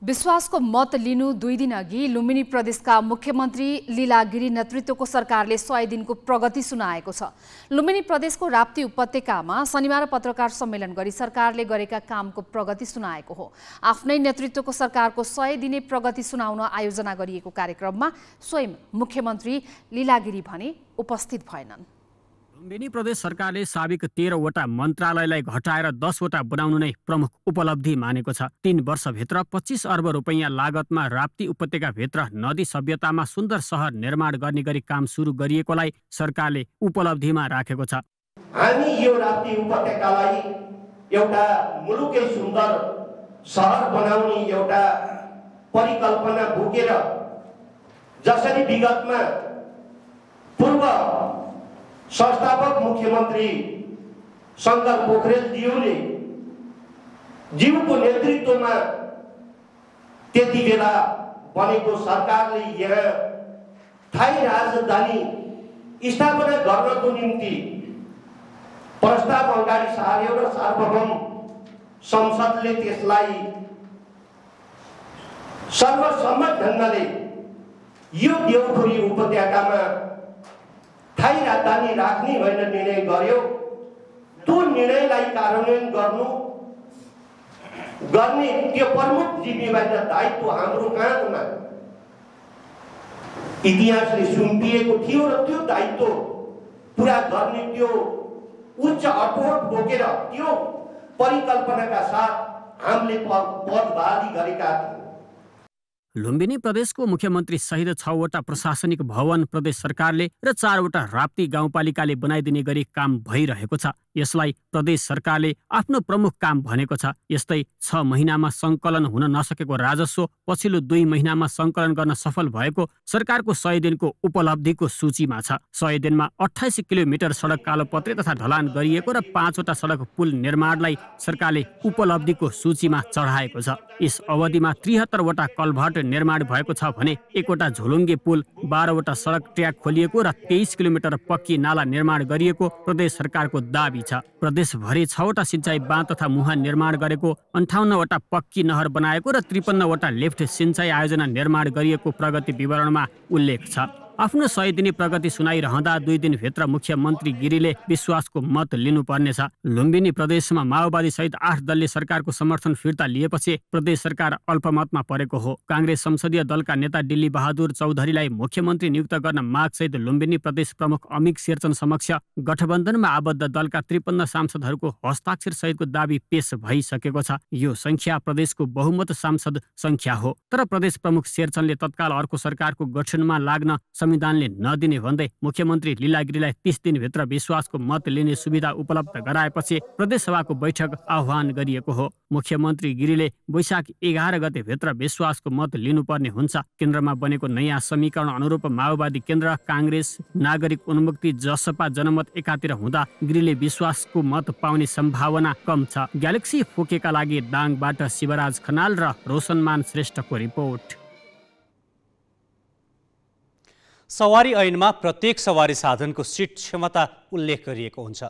विश्वासको मत लिनु 2 दिन अघि लुम्बिनी प्रदेशका मुख्यमन्त्री लीला गिरी नेतृत्वको सरकारले 100 दिनको प्रगति सुनाएको छ। लुम्बिनी प्रदेशको राप्ती उपत्यकामा शनिबार पत्रकार सम्मेलन गरी सरकारले गरेका कामको प्रगति सुनाएको हो। आफ्नै नेतृत्वको सरकारको 100 दिने प्रगति सुनाउन आयोजना गरिएको कार्यक्रममा स्वयं मुख्यमन्त्री लीला गिरी भने उपस्थित भएनन्। लुम्बिनी प्रदेश सरकारले साबिक 13 वटा मन्त्रालयलाई घटाएर 10 वटा बनाउनु नै प्रमुख उपलब्धि मानेको छ। 3 वर्षभित्र 25 अर्ब रुपैयाँ लागतमा राप्ती उपत्यकाभित्र नदी सभ्यतामा सुन्दर सहर निर्माण गर्ने गरी काम सुरु गरिएकोलाई सरकारले उपलब्धिमा राखेको छ। हामी यो राप्ती उपत्यकालाई एउटा मुलुकै सुन्दर सहर बनाउने एउटा परिकल्पना बोकेर जसरी विगतमा पूर्व संस्थापक मुख्यमन्त्री शङ्कर पोखरेल ज्यूको नेतृत्वमा त्यति बेला बनेको सरकारले यहाँ स्थायी राजधानी स्थापना गर्नको निम्ति प्रस्ताव अगाडि सार्यो र सार्वभौम संसदले त्यसलाई सर्वसम्मत ढङ्गले यो देउखुरी उपत्यकामा स्थायी राजधानी राख्ने भनेर निर्णय गर्यो। त्यो निर्णयलाई कार्यान्वयन गर्ने त्यो प्रमुख जिम्मेवारी र दायित्व हाम्रो काँधमा इतिहासले सुम्पिएको थियो र त्यो दायित्व पुरा गर्ने त्यो उच्च अठोट बोकेर त्यो परिकल्पनाका साथ हामीले पदभागी गरेका थियौँ। लुम्बिनी प्रदेशको मुख्यमन्त्री सहित 6 वटा प्रशासनिक भवन प्रदेश सरकारले र 4 वटा राप्ती गाउँपालिकाले बनाइदिने गरी काम भइरहेको छ। यसलाई प्रदेश सरकारले आफ्नो प्रमुख काम भनेको छ। यस्तै 6 महिनामा सङ्कलन हुन नसकेको राजस्व पछिल्लो 2 महिनामा सङ्कलन गर्न सफल भएको सरकारको 100 दिनको उपलब्धिको सूचीमा छ। 100 दिनमा 28 किलोमिटर सडक कालोपत्रे तथा ढलान गरिएको र 5 वटा सडक पुल निर्माणलाई सरकारले उपलब्धिको सूचीमा चढाएको छ। यस अवधिमा 73 वटा कलभट निर्माण भएको छ भने 1 वटा झोलुङ्गे पुल 12वटा सडक ट्र्याक खोलिएको र 23 किलोमिटर पक्की नाला निर्माण गरिएको प्रदेश सरकारको दाबी छ। प्रदेशभरि 6वटा सिँचाइ बाँध तथा मुहान निर्माण गरेको, 58वटा पक्की नहर बनाएको र 53वटा लिफ्ट सिँचाइ आयोजना निर्माण गरिएको प्रगति विवरणमा उल्लेख छ। आफ्नो 100 दिने प्रगति सुनाइरहँदा 2 दिनभित्र मुख्यमन्त्री गिरीले विश्वासको मत लिनुपर्नेछ। लुम्बिनी प्रदेशमा माओवादी सहित 8 दलले सरकारको समर्थन फिर्ता लिएपछि प्रदेश सरकार अल्पमतमा परेको हो। काङ्ग्रेस संसदीय दलका नेता डिल्ली बहादुर चौधरीलाई मुख्यमन्त्री नियुक्त गर्न मागसहित लुम्बिनी प्रदेश प्रमुख अमिक शेरचन समक्ष गठबन्धनमा आबद्ध दलका 53 सांसदहरूको हस्ताक्षर सहितको दाबी पेश भइसकेको छ। यो संख्या प्रदेशको बहुमत सांसद संख्या हो। तर प्रदेश प्रमुख शेरचनले तत्काल अर्को सरकारको गठनमा लाग्न संविधानले नदिने भन्दै मुख्यमन्त्री लीला गिरीलाई 30 दिनभित्र विश्वासको मत लिने सुविधा उपलब्ध गराएपछि प्रदेशसभाको बैठक आह्वान गरिएको हो। मुख्यमन्त्री गिरीले वैशाख 11 गतेभित्र विश्वासको मत लिनुपर्ने हुन्छ। केन्द्रमा बनेको नयाँ समीकरण अनुरूप माओवादी केन्द्र, काङ्ग्रेस, नागरिक उन्मुक्ति, जसपा जनमत एकातिर हुँदा गिरीले विश्वासको मत पाउने सम्भावना कम छ। ग्यालेक्सी फोकेका लागि दाङबाट शिवराज खनाल र रोशनमान श्रेष्ठको रिपोर्ट। सवारी ऐनमा प्रत्येक सवारी साधनको सिट क्षमता उल्लेख गरिएको हुन्छ।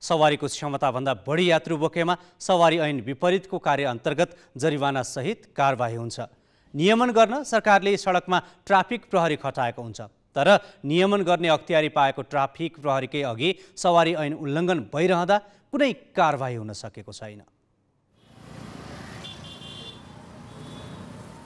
सवारीको क्षमताभन्दा बढी यात्रु बोकेमा सवारी ऐन विपरीतको कार्य अन्तर्गत जरिवाना सहित कारबाही हुन्छ। नियमन गर्न सरकारले सडकमा ट्राफिक प्रहरी खटाएको हुन्छ। तर नियमन गर्ने अख्तियारी पाएको ट्राफिक प्रहरीकै अघि सवारी ऐन उल्लङ्घन भइरहँदा कुनै कारबाही हुन सकेको छैन।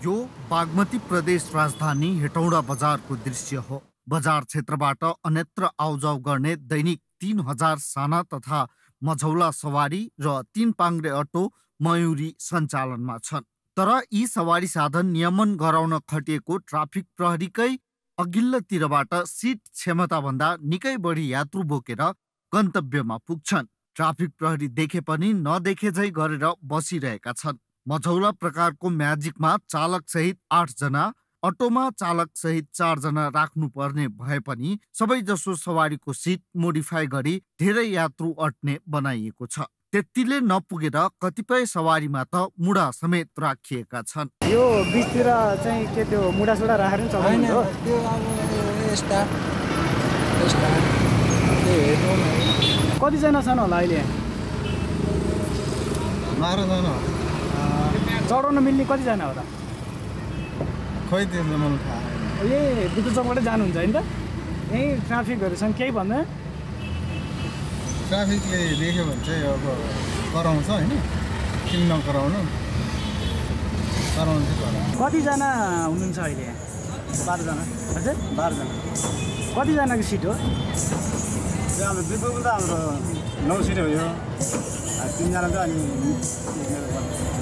यो बागमती प्रदेश राजधानी हेटौडा बजारको दृश्य हो। बजार क्षेत्रबाट अन्यत्र आउजाउ गर्ने दैनिक 3000 साना तथा मझौला सवारी र 3 पाङ्ग्रे अटो मयुरी सञ्चालनमा छन्। तर यी सवारी साधन नियमन गराउन खटिएको ट्राफिक प्रहरीकै अघिल्लोतिरबाट सिट क्षमताभन्दा निकै बढी यात्रु बोकेर गन्तव्यमा पुग्छन्। ट्राफिक प्रहरी देखे पनि नदेखे झै गरेर बसिरहेका छन्। मझौला प्रकारको म्याजिकमा चालक सहित 8 जना, अटोमा चालक सहित 4 जना राख्नुपर्ने भए पनि सबैजसो सवारीको सिट मोडिफाई गरी धेरै यात्रु अट्ने बनाइएको छ। त्यतिले नपुगेर कतिपय सवारीमा त मुडा समेत राखिएका छन्। यो बिचतिर चाहिँ के त्यो मुडा सुडा राखेर नि चलाउनु हो? त्यो अब कतिजना छन् होला अहिले? 12 जना। चढाउन मिल्ने कतिजना हो त? खोइ त्यो मलाई थाहा छैन। ए बुद्ध चौकबाटै जानुहुन्छ होइन त? यहीँ ट्राफिकहरूसँग केही भन्दा ट्राफिकले देख्यो भने चाहिँ अब कराउँछ होइन, किन नकराउनु, कराउनु चाहिँ कराउँछ। कतिजना हुनुहुन्छ अहिले? 12 जना। हजुर 12 जना। कतिजनाको सिट हो? त्यो हाम्रो बिपुल त हाम्रो 9 सिट हो। यो 3 जना त अनि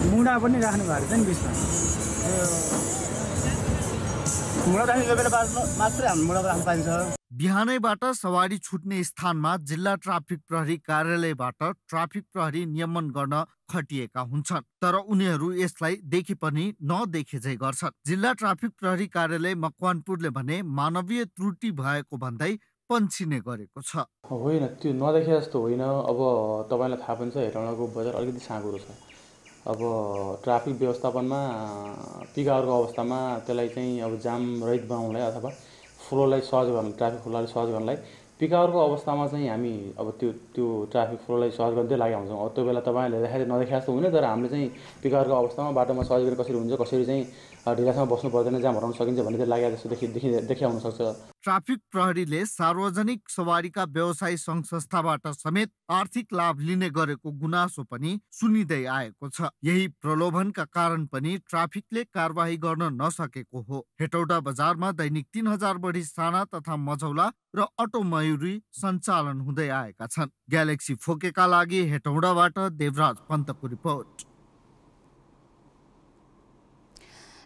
मुडा पनि राख्नु भएको छ नि बिचमा। मुडा राख्ने बेला मात्रै हाम्रो मुडा राख्नु पाइन्छ। बिहानैबाट सवारी छुट्ने स्थानमा जिल्ला ट्राफिक प्रहरी कार्यालयबाट ट्राफिक प्रहरी नियमन गर्न खटिएका हुन्छन्। तर उनीहरू यसलाई देखे पनि नदेखे झै गर्छन्। जिल्ला ट्राफिक प्रहरी कार्यालय मकवानपुरले भने मानवीय त्रुटि भएको भन्दै पन्छिने गरेको छ। होइन, त्यो नदेखे जस्तो होइन। अब तपाईँलाई थाहा पनि छ हेटौडाको बजार अलिकति साँघुरो छ। अब ट्राफिक व्यवस्थापनमा पिक आवरको अवस्थामा त्यसलाई चाहिँ अब जाम रहित बनाउनलाई अथवा फ्लोलाई सहज गर्न, ट्राफिक फ्लोलाई सहज गर्नलाई पिक आवरको अवस्थामा चाहिँ हामी अब त्यो ट्राफिक फ्लोलाई सहज गर्दै लागेका हुन्छौँ। अब त्यो बेला तपाईँहरूले देखाइ नदेखे जस्तो हुने, तर हामीले चाहिँ पिक आवरको अवस्थामा बाटोमा सहज गरी कसरी हुन्छ, कसरी चाहिँ ढिलासँग बस्नु पर्दैन, जाम हराउन सकिन्छ भन्ने चाहिँ लागेको जस्तो देखिया हुनसक्छ। ट्राफिक प्रहरीले सार्वजनिक सवारीका व्यवसायी सङ्घ संस्थाबाट समेत आर्थिक लाभ लिने गरेको गुनासो पनि सुनिँदै आएको छ। यही प्रलोभनका कारण पनि ट्राफिकले कारबाही गर्न नसकेको हो। हेटौडा बजारमा दैनिक 3000 बढी साना तथा मझौला र अटो मयुरी सञ्चालन हुँदै आएका छन्। ग्यालेक्सी फोकेका लागि हेटौडाबाट देवराज पन्तको रिपोर्ट।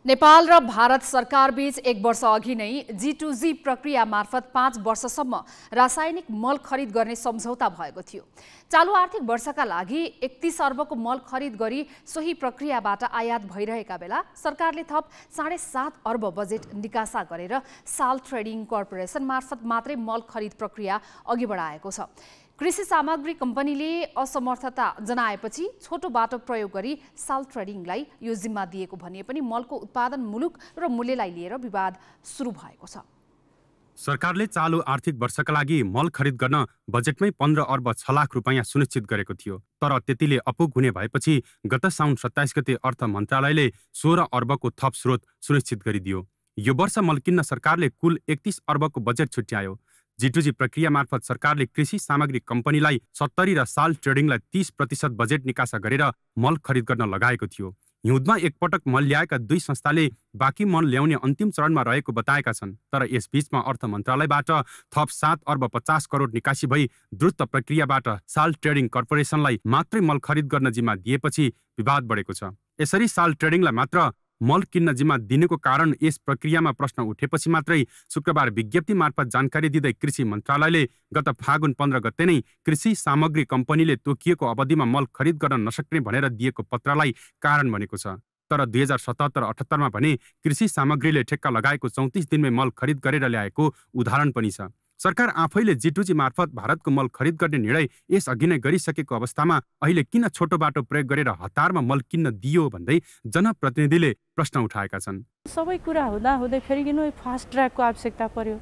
नेपाल र भारत सरकार बीच 1 वर्ष अघि नै G2G प्रक्रिया मार्फत 5 वर्षसम्म रासायनिक मल खरिद गर्ने सम्झौता भएको थियो। चालु आर्थिक वर्षका लागि 31 अर्बको मल खरिद गरी सोही प्रक्रियाबाट आयात भइरहेका बेला सरकारले थप 7.5 अर्ब बजेट निकासा गरेर साल ट्रेडिङ कर्पोरेसन मार्फत मात्रै मल खरिद प्रक्रिया अघि बढाएको छ। कृषि सामग्री कम्पनीले असमर्थता जनाएपछि छोटो बाटो प्रयोग गरी साल ट्रेडिङलाई यो जिम्मा दिएको भनिए पनि मलको उत्पादन मुलुक र मूल्यलाई लिएर विवाद सुरु भएको छ। सरकारले चालु आर्थिक वर्षका लागि मल खरिद गर्न बजेटमै 15 अर्ब 6 लाख रुपैयाँ सुनिश्चित गरेको थियो। तर त्यतिले अपुग हुने भएपछि गत साउन 27 गते अर्थ मन्त्रालयले 16 अर्बको थप स्रोत सुनिश्चित गरिदियो। यो वर्ष मल किन्न सरकारले कुल 31 अर्बको बजेट छुट्यायो। G2G प्रक्रिया मार्फत सरकारले कृषि सामग्री कम्पनीलाई 70 र साल ट्रेडिङलाई 30% बजेट निकासा गरेर मल खरिद गर्न लगाएको थियो। हिउँदमा एकपटक मल ल्याएका दुई संस्थाले बाँकी मल ल्याउने अन्तिम चरणमा रहेको बताएका छन्। तर यसबीचमा अर्थ मन्त्रालयबाट थप 7 अर्ब 50 करोड निकासी भई द्रुत प्रक्रियाबाट साल ट्रेडिङ कर्पोरेसनलाई मात्रै मल खरिद गर्न जिम्मा दिएपछि विवाद बढेको छ। यसरी साल ट्रेडिङलाई मात्र मल किन्न जिम्मा दिनेको कारण यस प्रक्रियामा प्रश्न उठेपछि मात्रै शुक्रबार विज्ञप्ति मार्फत जानकारी दिँदै कृषि मन्त्रालयले गत फागुन 15 गते नै कृषि सामग्री कम्पनीले तोकिएको अवधिमा मल खरिद गर्न नसक्ने भनेर दिएको पत्रलाई कारण बनेको छ। तर 2077-78 मा भने कृषि सामग्रीले ठेक्का लगाएको 34 दिनमै मल खरिद गरेर ल्याएको उदाहरण पनि छ। सरकार आफैले G2G मार्फत भारतको मल खरिद गर्ने निर्णय यसअघि नै गरिसकेको अवस्थामा अहिले किन छोटो बाटो प्रयोग गरेर हतारमा मल किन्न दियो भन्दै जनप्रतिनिधिले प्रश्न उठाएका छन्। सबै कुरा हुँदै फेरि किन फास्ट ट्र्याकको आवश्यकता पर्यो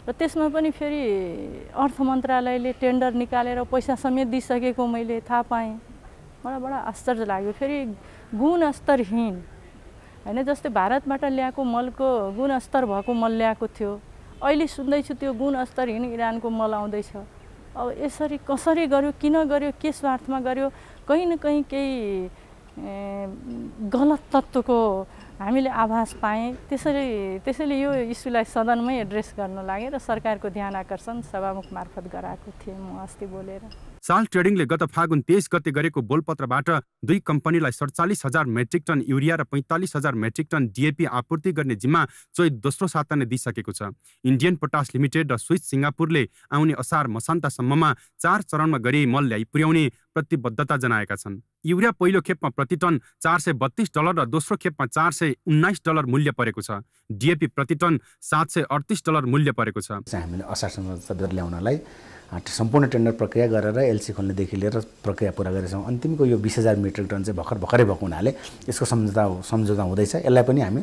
र त्यसमा पनि फेरि अर्थ मन्त्रालयले टेन्डर निकालेर पैसा समेत दिइसकेको मैले थाहा पाएँ। मलाई बडा आश्चर्य लाग्यो। फेरि गुणस्तरहीन हैन, जस्तै भारतबाट ल्याएको मलको गुणस्तर भएको मल ल्याएको थियो, अहिले सुन्दैछु त्यो गुणस्तरहीन इरानको मल आउँदैछ। अब यसरी कसरी गर्यो, किन गर्यो, के स्वार्थमा गर्यो, कहीँ न कहीँ केही गलत तत्त्वको हामीले आभास पाएँ। त्यसैले यो इस्युलाई सदनमै एड्रेस गर्न लागे र सरकारको ध्यान आकर्षण सभामुख मार्फत गराएको थिएँ म अस्ति बोलेर। साल ट्रेडिङले गत फागुन 23 गते गरेको बोलपत्रबाट दुई कम्पनीलाई 47,000 मेट्रिक टन युरिया र 45,000 मेट्रिक टन DAP आपूर्ति गर्ने जिम्मा चैत दोस्रो साता नै दिइसकेको छ। इन्डियन पोटास लिमिटेड र स्विस सिङ्गापुरले आउने असार मसान्तसम्ममा 4 चरणमा गरी मल ल्याइ पुर्याउने प्रतिबद्धता जनाएका छन्। युरिया पहिलो खेपमा प्रति टन $432 र दोस्रो खेपमा $419 मूल्य परेको छ। DAP प्रति टन $738 मूल्य परेको छ। हामीले असारसम्म ल्याउनलाई सम्पूर्ण टेन्डर प्रक्रिया गरेर एलसी खोल्नेदेखि लिएर प्रक्रिया पुरा गरेछौँ। अन्तिमको यो 20,000 मेट्रिक टन चाहिँ भर्खरै भएको हुनाले यसको सम्झौता हुँदैछ। यसलाई पनि हामी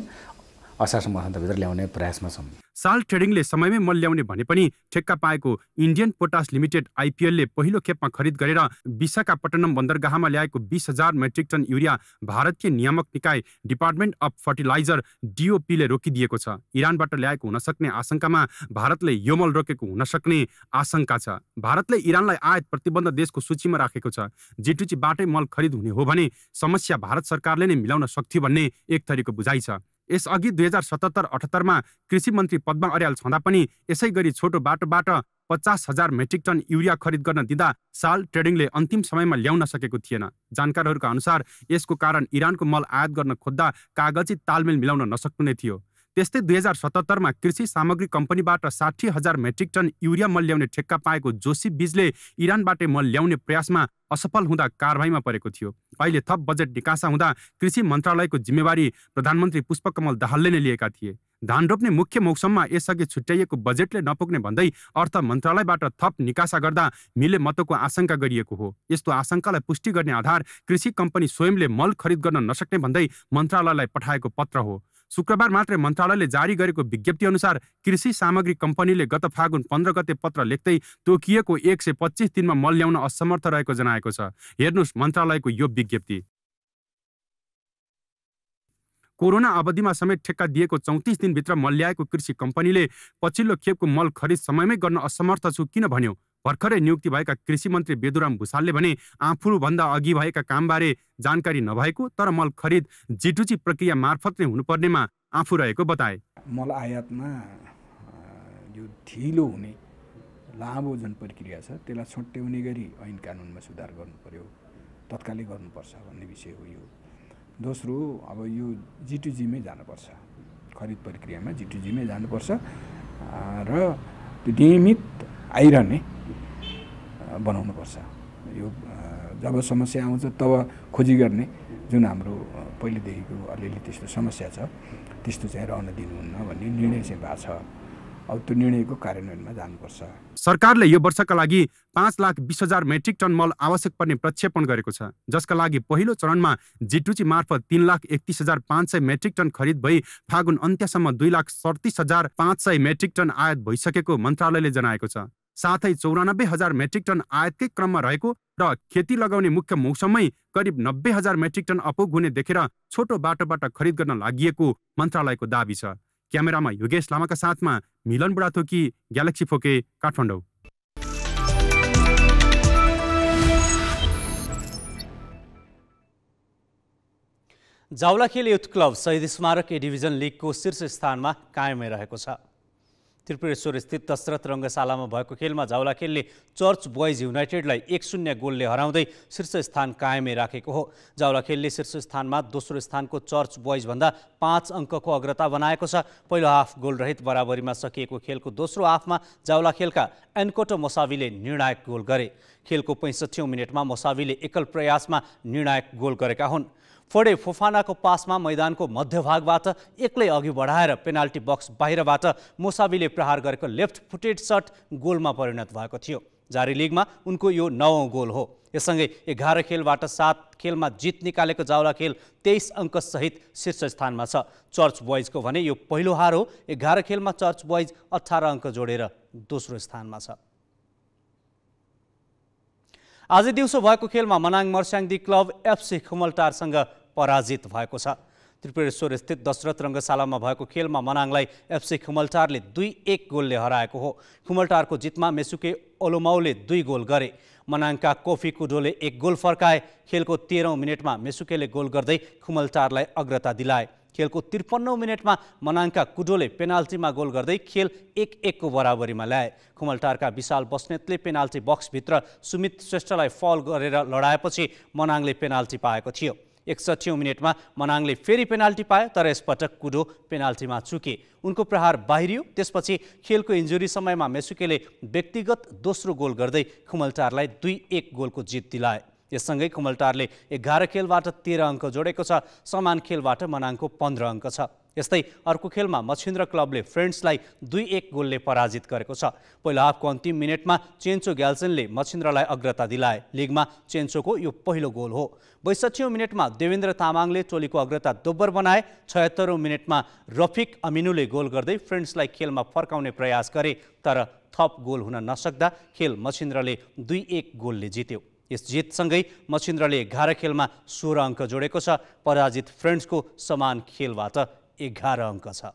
असारसम्म मसान्तभित्र ल्याउने प्रयासमा छौँ। साल ट्रेडिङले समयमै मल ल्याउने भने पनि ठेक्का पाएको इन्डियन पोटास लिमिटेड IPLले पहिलो खेपमा खरिद गरेर विशाखापट्टनम बन्दरगाहमा ल्याएको 20,000 मेट्रिक टन युरिया भारतीय नियामक निकाय डिपार्टमेन्ट अफ फर्टिलाइजर DOPले रोकिदिएको छ। इरानबाट ल्याएको हुन सक्ने आशंकामा भारतले यो मल रोकेको हुन सक्ने आशंका छ। भारतले इरानलाई आयात प्रतिबन्ध देशको सूचीमा राखेको छ। G2Gबाटै मल खरिद हुने हो भने समस्या भारत सरकारले नै मिलाउन सक्थ्यो भन्ने एक थरीको बुझाइ छ। यसअघि 2077-78 मा कृषि मन्त्री पद्मा अर्याल छँदा पनि यसै गरी छोटो बाटोबाट 50,000 मेट्रिक टन युरिया खरिद गर्न दिँदा साल ट्रेडिङले अन्तिम समयमा ल्याउन सकेको थिएन। जानकारहरूका अनुसार यसको कारण इरानको मल आयात गर्न खोज्दा कागजी तालमेल मिलाउन नसक्नु नै थियो। त्यस्तै 2077 मा कृषि सामग्री कम्पनीबाट 60,000 मेट्रिक टन युरिया मल ल्याउने ठेक्का पाएको जोशी बीजले इरानबाटै मल ल्याउने प्रयासमा असफल हुँदा कारबाहीमा परेको थियो। अहिले थप बजेट निकासा हुँदा कृषि मन्त्रालयको जिम्मेवारी प्रधानमन्त्री पुष्पकमल दाहालले नै लिएका थिए। धान रोप्ने मुख्य मौसममा यसअघि छुट्याइएको बजेटले नपुग्ने भन्दै अर्थ मन्त्रालयबाट थप निकासा गर्दा मिले मतको आशंका गरिएको हो। यस्तो आशंकालाई पुष्टि गर्ने आधार कृषि कम्पनी स्वयंले मल खरिद गर्न नसक्ने भन्दै मन्त्रालयलाई पठाएको पत्र हो। शुक्रबार मात्रै मन्त्रालयले जारी गरेको विज्ञप्ति अनुसार कृषि सामग्री कम्पनीले गत फागुन 15 गते पत्र लेख्दै तोकिएको 125 दिनमा मल ल्याउन असमर्थ रहेको जनाएको छ। हेर्नुस् मन्त्रालयको यो विज्ञप्ति। कोरोना अवधिमा समेत ठेक्का दिएको 34 दिनभित्र मल ल्याएको कृषि कम्पनीले पछिल्लो खेपको मल खरिद समयमै गर्न असमर्थ छु किन भन्यो। भर्खरै नियुक्ति भएका कृषि मन्त्री बेदुराम भुसालले भने आफूभन्दा अघि भएका कामबारे जानकारी नभएको तर मल खरिद G2G प्रक्रिया मार्फत नै हुनुपर्नेमा आफू रहेको बताए। मल आयातमा यो ढिलो हुने लामो जुन प्रक्रिया छ त्यसलाई छुट्याउने गरी ऐन कानुनमा सुधार गर्नु पर्यो, तत्कालै गर्नुपर्छ भन्ने विषय हो यो। दोस्रो अब यो G2Gमै जानुपर्छ, खरिद प्रक्रियामा G2Gमै जानुपर्छ र त्यो नियमित आइरहने बनाउनुपर्छ। यो जब समस्या आउँछ तब खोजी गर्ने जुन हाम्रो पहिलेदेखिको अलिअलि त्यस्तो समस्या छ त्यस्तो चाहिँ रहन दिनुहुन्न भन्ने निर्णय चाहिँ भएको छ। अब त्यो निर्णयको कार्यान्वयनमा जानुपर्छ। सरकारले यो वर्षका लागि 5,20,000 मेट्रिक टन मल आवश्यक पर्ने प्रक्षेपण गरेको छ, जसका लागि पहिलो चरणमा G2C मार्फत 3,31,500 मेट्रिक टन खरिद भई फागुन अन्त्यसम्म 2,37,500 मेट्रिक टन आयात भइसकेको मन्त्रालयले जनाएको छ। साथै 94,000 मेट्रिक टन आयातकै क्रममा रहेको र खेती लगाउने मुख्य मौसममै करिब 90,000 मेट्रिक टन अपुग हुने देखेर छोटो बाटोबाट खरिद गर्न लागि मन्त्रालयको दाबी छ। क्यामेरामा योगेश लामाका साथमा Milan Budhathoki, Galaxy four K, Kathmandu. Jawalakhel youth club Shahid Smarak A division लिगको शीर्ष स्थानमा कायमै रहेको छ। त्रिपुरेश्वर स्थित दशरथ रङ्गशालामा भएको खेलमा जावलाखेलले चर्च बोइज युनाइटेडलाई 1-0 गोलले हराउँदै शीर्ष स्थान कायमै राखेको हो। जावलाखेलले शीर्ष स्थानमा दोस्रो स्थानको चर्च बोइजभन्दा 5 अङ्कको अग्रता बनाएको छ। पहिलो हाफ गोलरहित बराबरीमा सकिएको खेलको दोस्रो हाफमा जावलाखेलका एन्कोटो मोसावीले निर्णायक गोल गरे। खेलको 65औं मिनेटमा मोसावीले एकल प्रयासमा निर्णायक गोल गरेका हुन्। फोडे फोफानाको पासमा मैदानको मध्यभागबाट एक्लै अघि बढाएर पेनाल्टी बक्स बाहिरबाट मोसावीले प्रहार गरेको लेफ्ट फुटेड शट गोलमा परिणत भएको थियो। जारी लिगमा उनको यो 9औं गोल हो। यससँगै 11 खेलबाट 7 खेलमा जित निकालेको जावलाखेल 23 अङ्कसहित शीर्ष स्थानमा छ। चर्च बोइजको भने यो पहिलो हार हो। 11 खेलमा चर्च बोइज 18 अङ्क जोडेर दोस्रो स्थानमा छ। आज दिउँसो भएको खेलमा मनाङ मर्स्याङदी क्लब FC खुमलटारसँग पराजित भएको छ। त्रिपुरेश्वर स्थित दशरथ रङ्गशालामा भएको खेलमा मनाङलाई FC खुमलटारले 2-1 गोलले हराएको हो। खुमलटारको जितमा मेसुके ओलोमाउले 2 गोल गरे। मनाङका कोफी कुडोले 1 गोल फर्काए। खेलको 13औं मिनेटमा मेसुकेले गोल गर्दै खुमलटारलाई अग्रता दिलाए। खेलको 53औं मिनेटमा मनाङका कुडोले पेनाल्टीमा गोल गर्दै खेल 1-1 को बराबरीमा ल्याए। खुमलटारका विशाल बस्नेतले पेनाल्टी बक्सभित्र सुमित श्रेष्ठलाई फाउल गरेर लडाएपछि मनाङले पेनाल्टी पाएको थियो। 61औं मिनेटमा मनाङले फेरि पेनाल्टी पाए, तर यसपटक कुडो पेनाल्टीमा चुके। उनको प्रहार बाहिरियो। त्यसपछि खेलको इन्जुरी समयमा मेसुकेले व्यक्तिगत दोस्रो गोल गर्दै खुमलटारलाई 2-1 गोलको जित दिलाए। यससँगै खुमलटारले 11 खेलबाट 13 अङ्क जोडेको छ। समान खेलबाट मनाङको 15 अङ्क छ। यस्तै अर्को खेलमा मछिन्द्र क्लबले फ्रेन्ड्सलाई 2-1 गोलले पराजित गरेको छ। पहिलो हाफको अन्तिम मिनेटमा चेन्चो ग्याल्सनले मछिन्द्रलाई अग्रता दिलाए। लिगमा चेन्चोको यो पहिलो गोल हो। 62औं मिनेटमा देवेन्द्र तामाङले टोलीको अग्रता दोब्बर बनाए। 76औं मिनेटमा रफिक अमिनुले गोल गर्दै फ्रेन्ड्सलाई खेलमा फर्काउने प्रयास गरे, तर थप गोल हुन नसक्दा खेल मछिन्द्रले 2-1 गोलले जित्यो। यस जितसँगै मछिन्द्रले 11 खेलमा 16 अङ्क जोडेको छ। पराजित फ्रेन्ड्सको समान खेलबाट 11 अङ्क छ।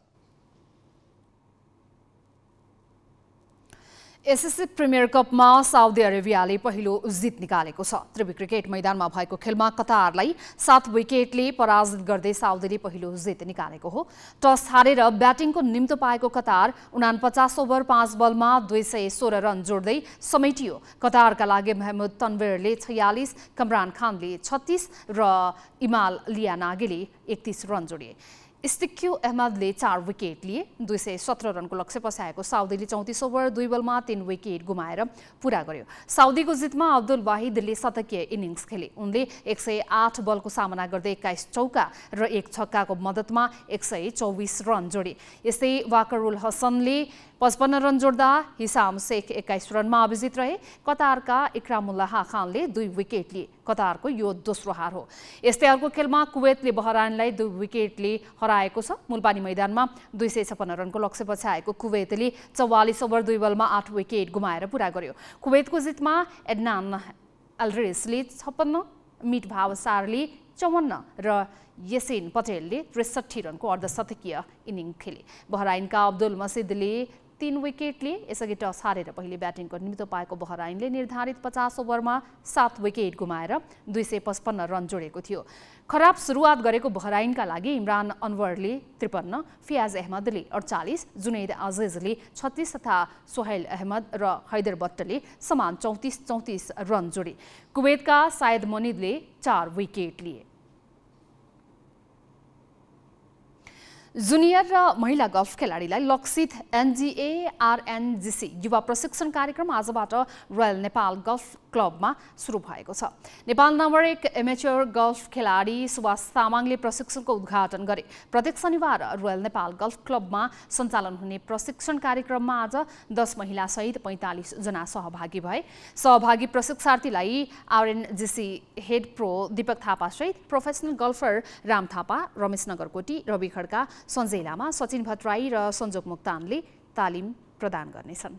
एसएससी प्रिमियर कपमा साउदी अरेबियाले पहिलो जित निकालेको छ। त्रिवी क्रिकेट मैदानमा भएको खेलमा कतारलाई 7 विकेटले पराजित गर्दै साउदीले पहिलो जित निकालेको हो। टस हारेर ब्याटिङको निम्तो पाएको कतार 49 ओभर 5 बलमा 216 रन जोड्दै समेटियो। कतारका लागि महमुद तनवीरले 46, कमरान खानले 36 र इमाल लियानागीले 31 रन जोडे। इस्तिक्यू अहमदले 4 विकेट लिए। 217 रनको लक्ष्य पछ्याएको साउदीले 34 ओभर 2 बलमा 3 विकेट गुमाएर पूरा गर्यो। साउदीको जितमा अब्दुल वाहिदले शतकीय इनिङ्स खेले। उनले 108 बलको सामना गर्दै 21 चौका र 1 छक्काको मद्दतमा 124 रन जोडे। यस्तै वाकरुल हसनले 55 रन जोड्दा हिसाम शेख 21 रनमा अभिजित रहे। कतारका इक्रामुल्लाह खानले 2 विकेट लिए। कतारको यो दोस्रो हार हो। यस्तै अर्को खेलमा कुवेतले बहराइनलाई 2 विकेटले हराएको छ। मुलपानी मैदानमा 256 रनको लक्ष्य पछ्याएको कुवेतले 44 ओभर 2 बलमा 8 विकेट गुमाएर पूरा गर्यो। कुवेतको जितमा एडनान अल्रेसले 56, मिट भावसारले 54 र यसेन पटेलले 63 रनको अर्धशतकीय इनिङ खेले। बहराइनका अब्दुल मसिदले 3 विकेट लिए। यसअघि टस हारेर पहिले ब्याटिङको निम्तो पाएको बहराइनले निर्धारित 50 ओभरमा 7 विकेट गुमाएर 255 रन जोडेको थियो। खराब सुरुवात गरेको बहराइनका लागि इमरान अनवरले 53, फियाज अहमदले 48, जुनैद अजिजले 36 तथा सोहेल अहमद र हैदर बट्टले समान 34 रन जोडे। कुवेतका सायद मनिदले 4 विकेट लिए। जुनियर र महिला गल्फ खेलाडीलाई लक्षित NGA-RNGC युवा प्रशिक्षण कार्यक्रम आजबाट रोयल नेपाल गल्फ क्लबमा सुरु भएको छ। नेपाल नम्बर 1 एमेच्योर गल्फ खेलाडी सुभाष तामाङले प्रशिक्षणको उद्घाटन गरे। प्रत्येक शनिबार रोयल नेपाल गल्फ क्लबमा सञ्चालन हुने प्रशिक्षण कार्यक्रममा आज 10 महिला सहित 45 जना सहभागी भए। सहभागी प्रशिक्षार्थीलाई RNGC head pro Deepak Thapa सहित प्रोफेसनल गल्फर राम थापा, रमेश नगरकोटी, रवि खड्का, सञ्जय लामा, सचिन भट्टराई र सञ्जोग मुक्तानले तालिम प्रदान गर्नेछन्।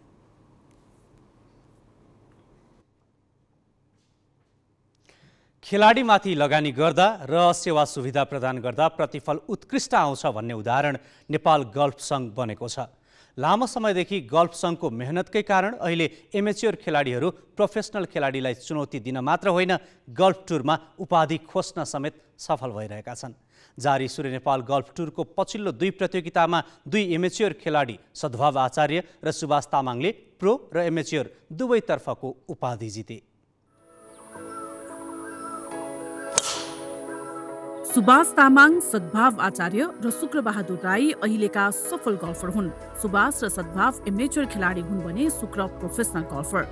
खेलाडीमाथि लगानी गर्दा र सेवा सुविधा प्रदान गर्दा प्रतिफल उत्कृष्ट आउँछ भन्ने उदाहरण नेपाल गल्फ सङ्घ बनेको छ। लामो समयदेखि गल्फ सङ्घको मेहनतकै कारण अहिले एमेच्योर खेलाडीहरू प्रोफेसनल खेलाडीलाई चुनौती दिन मात्र होइन, गल्फ टुरमा उपाधि खोज्न समेत सफल भइरहेका छन्। जारी सूर्य नेपाल गल्फ टुरको पछिल्लो 2 प्रतियोगितामा 2 एमेच्योर खेलाडी सद्भाव आचार्य र सुभाष तामाङले प्रो र एमेच्योर दुवैतर्फको उपाधि जिते। सुभाष तामाङ, सद्भाव आचार्य र शुक्रबहादुर राई अहिलेका सफल गल्फर हुन्। सुभाष र सद्भाव एमेच्योर खेलाडी हुन् भने शुक्र प्रोफेसनल गल्फर।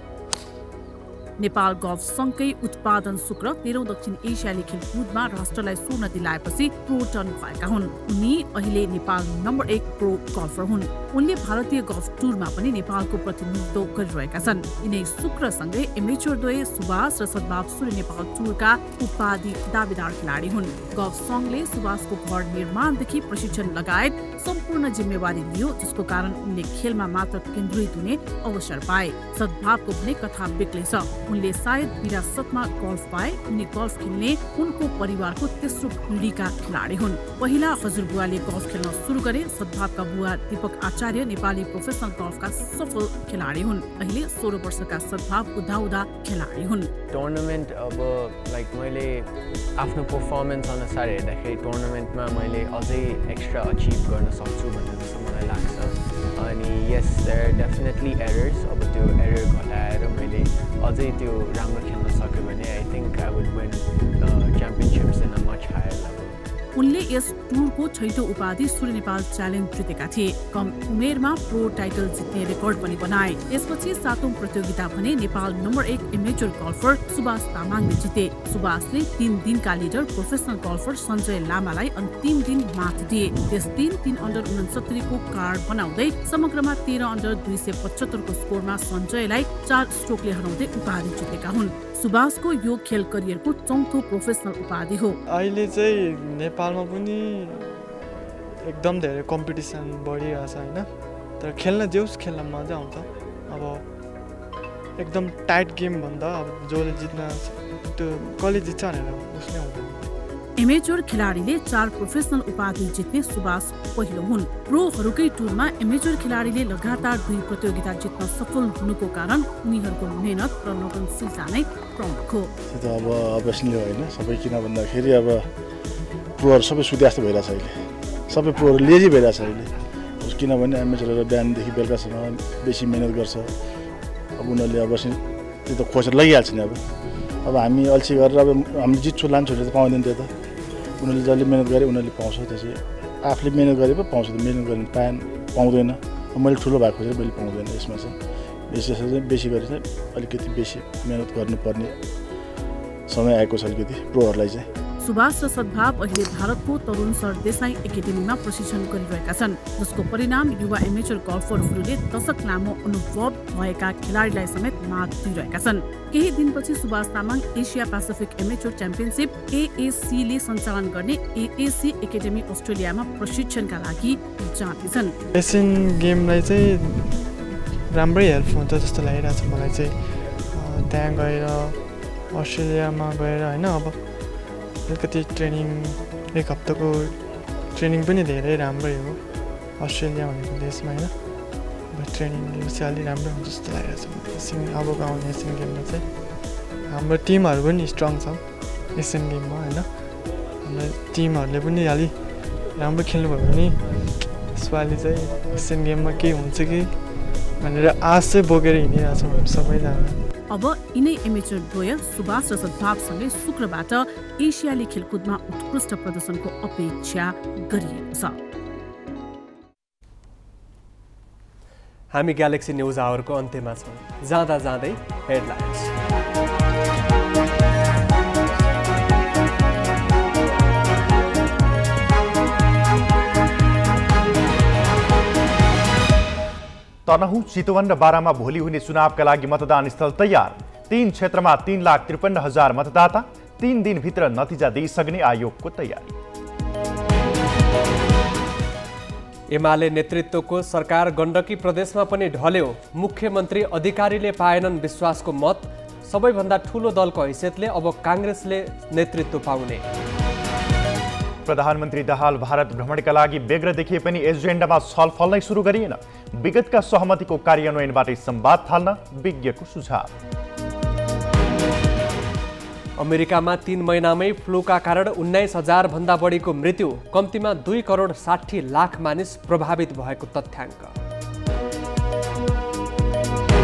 नेपाल गल्फ सङ्घकै उत्पादन शुक्र 13औं दक्षिण एसियाली खेलकुदमा राष्ट्रलाई स्वर्ण दिलाएपछि प्रो टर्न भएका हुन्। उनी अहिले नेपाल नम्बर 1 प्रो गल्फर हुन्। उनले भारतीय गल्फ टुरमा पनि नेपालको प्रतिनिधित्व गरिरहेका छन्। यिनै शुक्रसँगै एमेच्योर द्वय सुभाष र सद्भाव सूर्य नेपाल टुरका उपाधि दावेदार खेलाडी हुन्। गल्फ सङ्घले सुभाषको घर निर्माणदेखि प्रशिक्षण लगायत सम्पूर्ण जिम्मेवारी लियो, जसको कारण उनले खेलमा मात्र केन्द्रित हुने अवसर पाए। सद्भावको भने कथा बेग्लै छ। उनले सायद विरासतमा गल्फ पाए। उनी गल्फ खेल्ने उनको परिवारको तेस्रो पिढीका खेलाडी हुन्। पहिला हजुरबुवाले गल्फ खेल्न सुरु गरे। सद्भावका बुवा दीपक आचार्य नेपाली प्रोफेसनल गल्फका सफल खेलाडी हुन्। अहिले 16 वर्षका सद्भाव उदाउदा खेलाडी हुन्। टुर्नामेन्ट अब लाइक मैले आफ्नो पर्फर्मेन्स अनुसार हेर्दाखेरि टुर्नामेन्टमा मैले अझै एक्स्ट्रा अचिभ गर्न सक्छु भन्ने जस्तो मलाई लाग्छ। अनि यस देयर डेफिनेटली एरर्स, अब त्यो एरर घटाएर मैले अझै त्यो राम्रो खेल्न सक्यो भने I think I would win championships in a much higher level. उनले यस टुरको 6औं उपाधि सूर्य नेपाल च्यालेन्ज जितेका थिए। कम उमेरमा प्रो टाइटल जित्ने रेकर्ड पनि बनाए। यसपछि 7औं प्रतियोगिता भने नेपाल नम्बर 1 एमेच्योर गल्फर सुभाष तामाङले जिते। सुभाषले 3 दिनका लिडर प्रोफेसनल गल्फर सञ्जय लामालाई अन्तिम दिन मात दिए। त्यस दिन 3 अन्डर 69 को कार्ड बनाउँदै समग्रमा 13 अन्डर 275 को स्कोरमा सञ्जयलाई 4 स्ट्रोकले हराउँदै उपाधि जितेका हुन्। सुभाषको यो खेल करियरको 4औं प्रोफेसनल उपाधि हो। अहिले चाहिँ नेपालमा पनि एकदम धेरै कम्पिटिसन बढिरहेछ होइन, तर खेल्न जेउस खेल्न मजा आउँछ। अब एकदम टाइट गेम भन्दा अब जसले जित्न त्यो कसले जित्छ भनेर उसले हुँदैन। एमेच्योर खेलाडीले 4 प्रोफेसनल उपाधि जित्ने सुभाष पहिलो हुन्। प्रोहरूकै टुरमा एमेच्योर खेलाडीले लगातार 2 प्रतियोगिता जित्न सफल हुनुको कारण उनीहरूको मेहनत र लगनशीलता नै प्रमुख हो। अब अभियसली होइन सबै, किन भन्दाखेरि अब प्रोहरू सबै सुत्यास्त भइरहेछ अहिले। सबै प्रोहरू लेजी भइरहेछ अहिले, किनभने एमेच्योरहरू बिहानदेखि बेलुकासम्म बेसी मेहनत गर्छ। अब उनीहरूले अब त्यो त खोजेर लगिहाल्छ नि। अब हामी अल्छी गरेर अब हामी जित्छु लान्छु त पाउँदैन। त्यो त उनीहरूले जसले मेहनत गरे उनीहरूले पाउँछ। त्यसै आफूले मेहनत गरे पो पाउँछ। मेहनत गरेर पाउँदैन। मैले ठुलो भएको खोजेर मैले पाउँदैन। यसमा चाहिँ बेसी गरी चाहिँ अलिकति बेसी मेहनत गर्नुपर्ने समय आएको छ अलिकति प्रोहरूलाई चाहिँ। सुभाष र सद्भाव अहिले भारतको तरुण सरदेसाई एकाडेमीमा प्रशिक्षण गरिरहेका छन्, जसको परिणाम युवा एमेच्योर गल्फरहरूले दशक लामो अनुभव भएका खेलाडीलाई समेत मात दिइरहेका छन्। केही दिनपछि Subhash Tamang Asia Pacific amateur championship AACले सञ्चालन गर्ने AAC एकाडेमी अस्ट्रेलियामा प्रशिक्षणका लागि जाँदैछन्। एसियन गेमलाई चाहिँ राम्रै हेल्प हुन्छ जस्तो लागिरहेछ मलाई चाहिँ। त्यहाँ गएर अस्ट्रेलियामा गएर होइन अब अलिकति ट्रेनिङ 1 हप्ताको ट्रेनिङ पनि धेरै राम्रै हो अस्ट्रेलिया भनेको देशमा होइन। अब ट्रेनिङ लिएपछि अलिक राम्रो हुन्छ जस्तो लागिरहेछ। अबको आउने एसियन गेममा चाहिँ हाम्रो टिमहरू पनि स्ट्रङ छ एसियन गेममा होइन। हाम्रो टिमहरूले पनि अलि राम्रो खेल्नुभयो भने यसपालि चाहिँ एसियन गेममा के हुन्छ कि भनेर आश चाहिँ बोकेर हिँडिरहेछौँ सबैजना। अब यिनै एमेच्योर द्वय सुभाष र सद्भावसँगै शुक्रबाट एसियाली खेलकुदमा उत्कृष्ट प्रदर्शनको अपेक्षा गरिएको छ। हामी ग्यालेक्सी न्युज आवरको अन्त्यमा छौँ। जाँदा जाँदै हेडलाइन्स। तनहुँ, चितवन र बारामा भोलि हुने चुनावका लागि मतदान स्थल तयार। 3 क्षेत्रमा 3,53,000 मतदाता। 3 दिनभित्र नतिजा दिइसक्ने आयोगको तयारी। एमाले नेतृत्वको सरकार गण्डकी प्रदेशमा पनि ढल्यो। मुख्यमन्त्री अधिकारीले पाएनन् विश्वासको मत। सबैभन्दा ठूलो दलको हैसियतले अब काङ्ग्रेसले नेतृत्व पाउने। प्रधानमन्त्री दाहाल भारत भ्रमणका लागि व्यग्र देखिए पनि एजेन्डामा छलफल नै सुरु गरिएन। विगतका सहमतिको कार्यान्वयनबाटै संवाद थाल्न विज्ञको सुझाव। अमेरिकामा 3 महिनामै फ्लूका कारण 19,000 भन्दा बढीको मृत्यु। कम्तीमा 2,60,00,000 मानिस प्रभावित भएको तथ्याङ्क।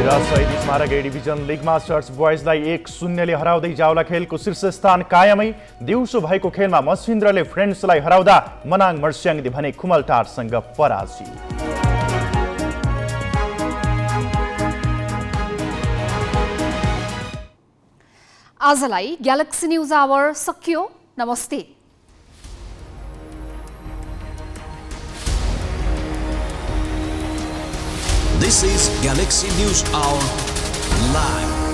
शहीद स्मारक ए डिभिजन लिगमा चर्च बॉयजलाई 1-0 हराउँदै जावला खेलको शीर्ष स्थान कायमै। दिउँसो भएको खेलमा मसिन्द्रले फ्रेन्ड्सलाई हराउँदा मनाङ मर्स्याङले भने खुमलटारसँग पराजित। आजलाई ग्यालेक्सी न्युज आवर सकियो। नमस्ते। This is Galaxy News Hour Live.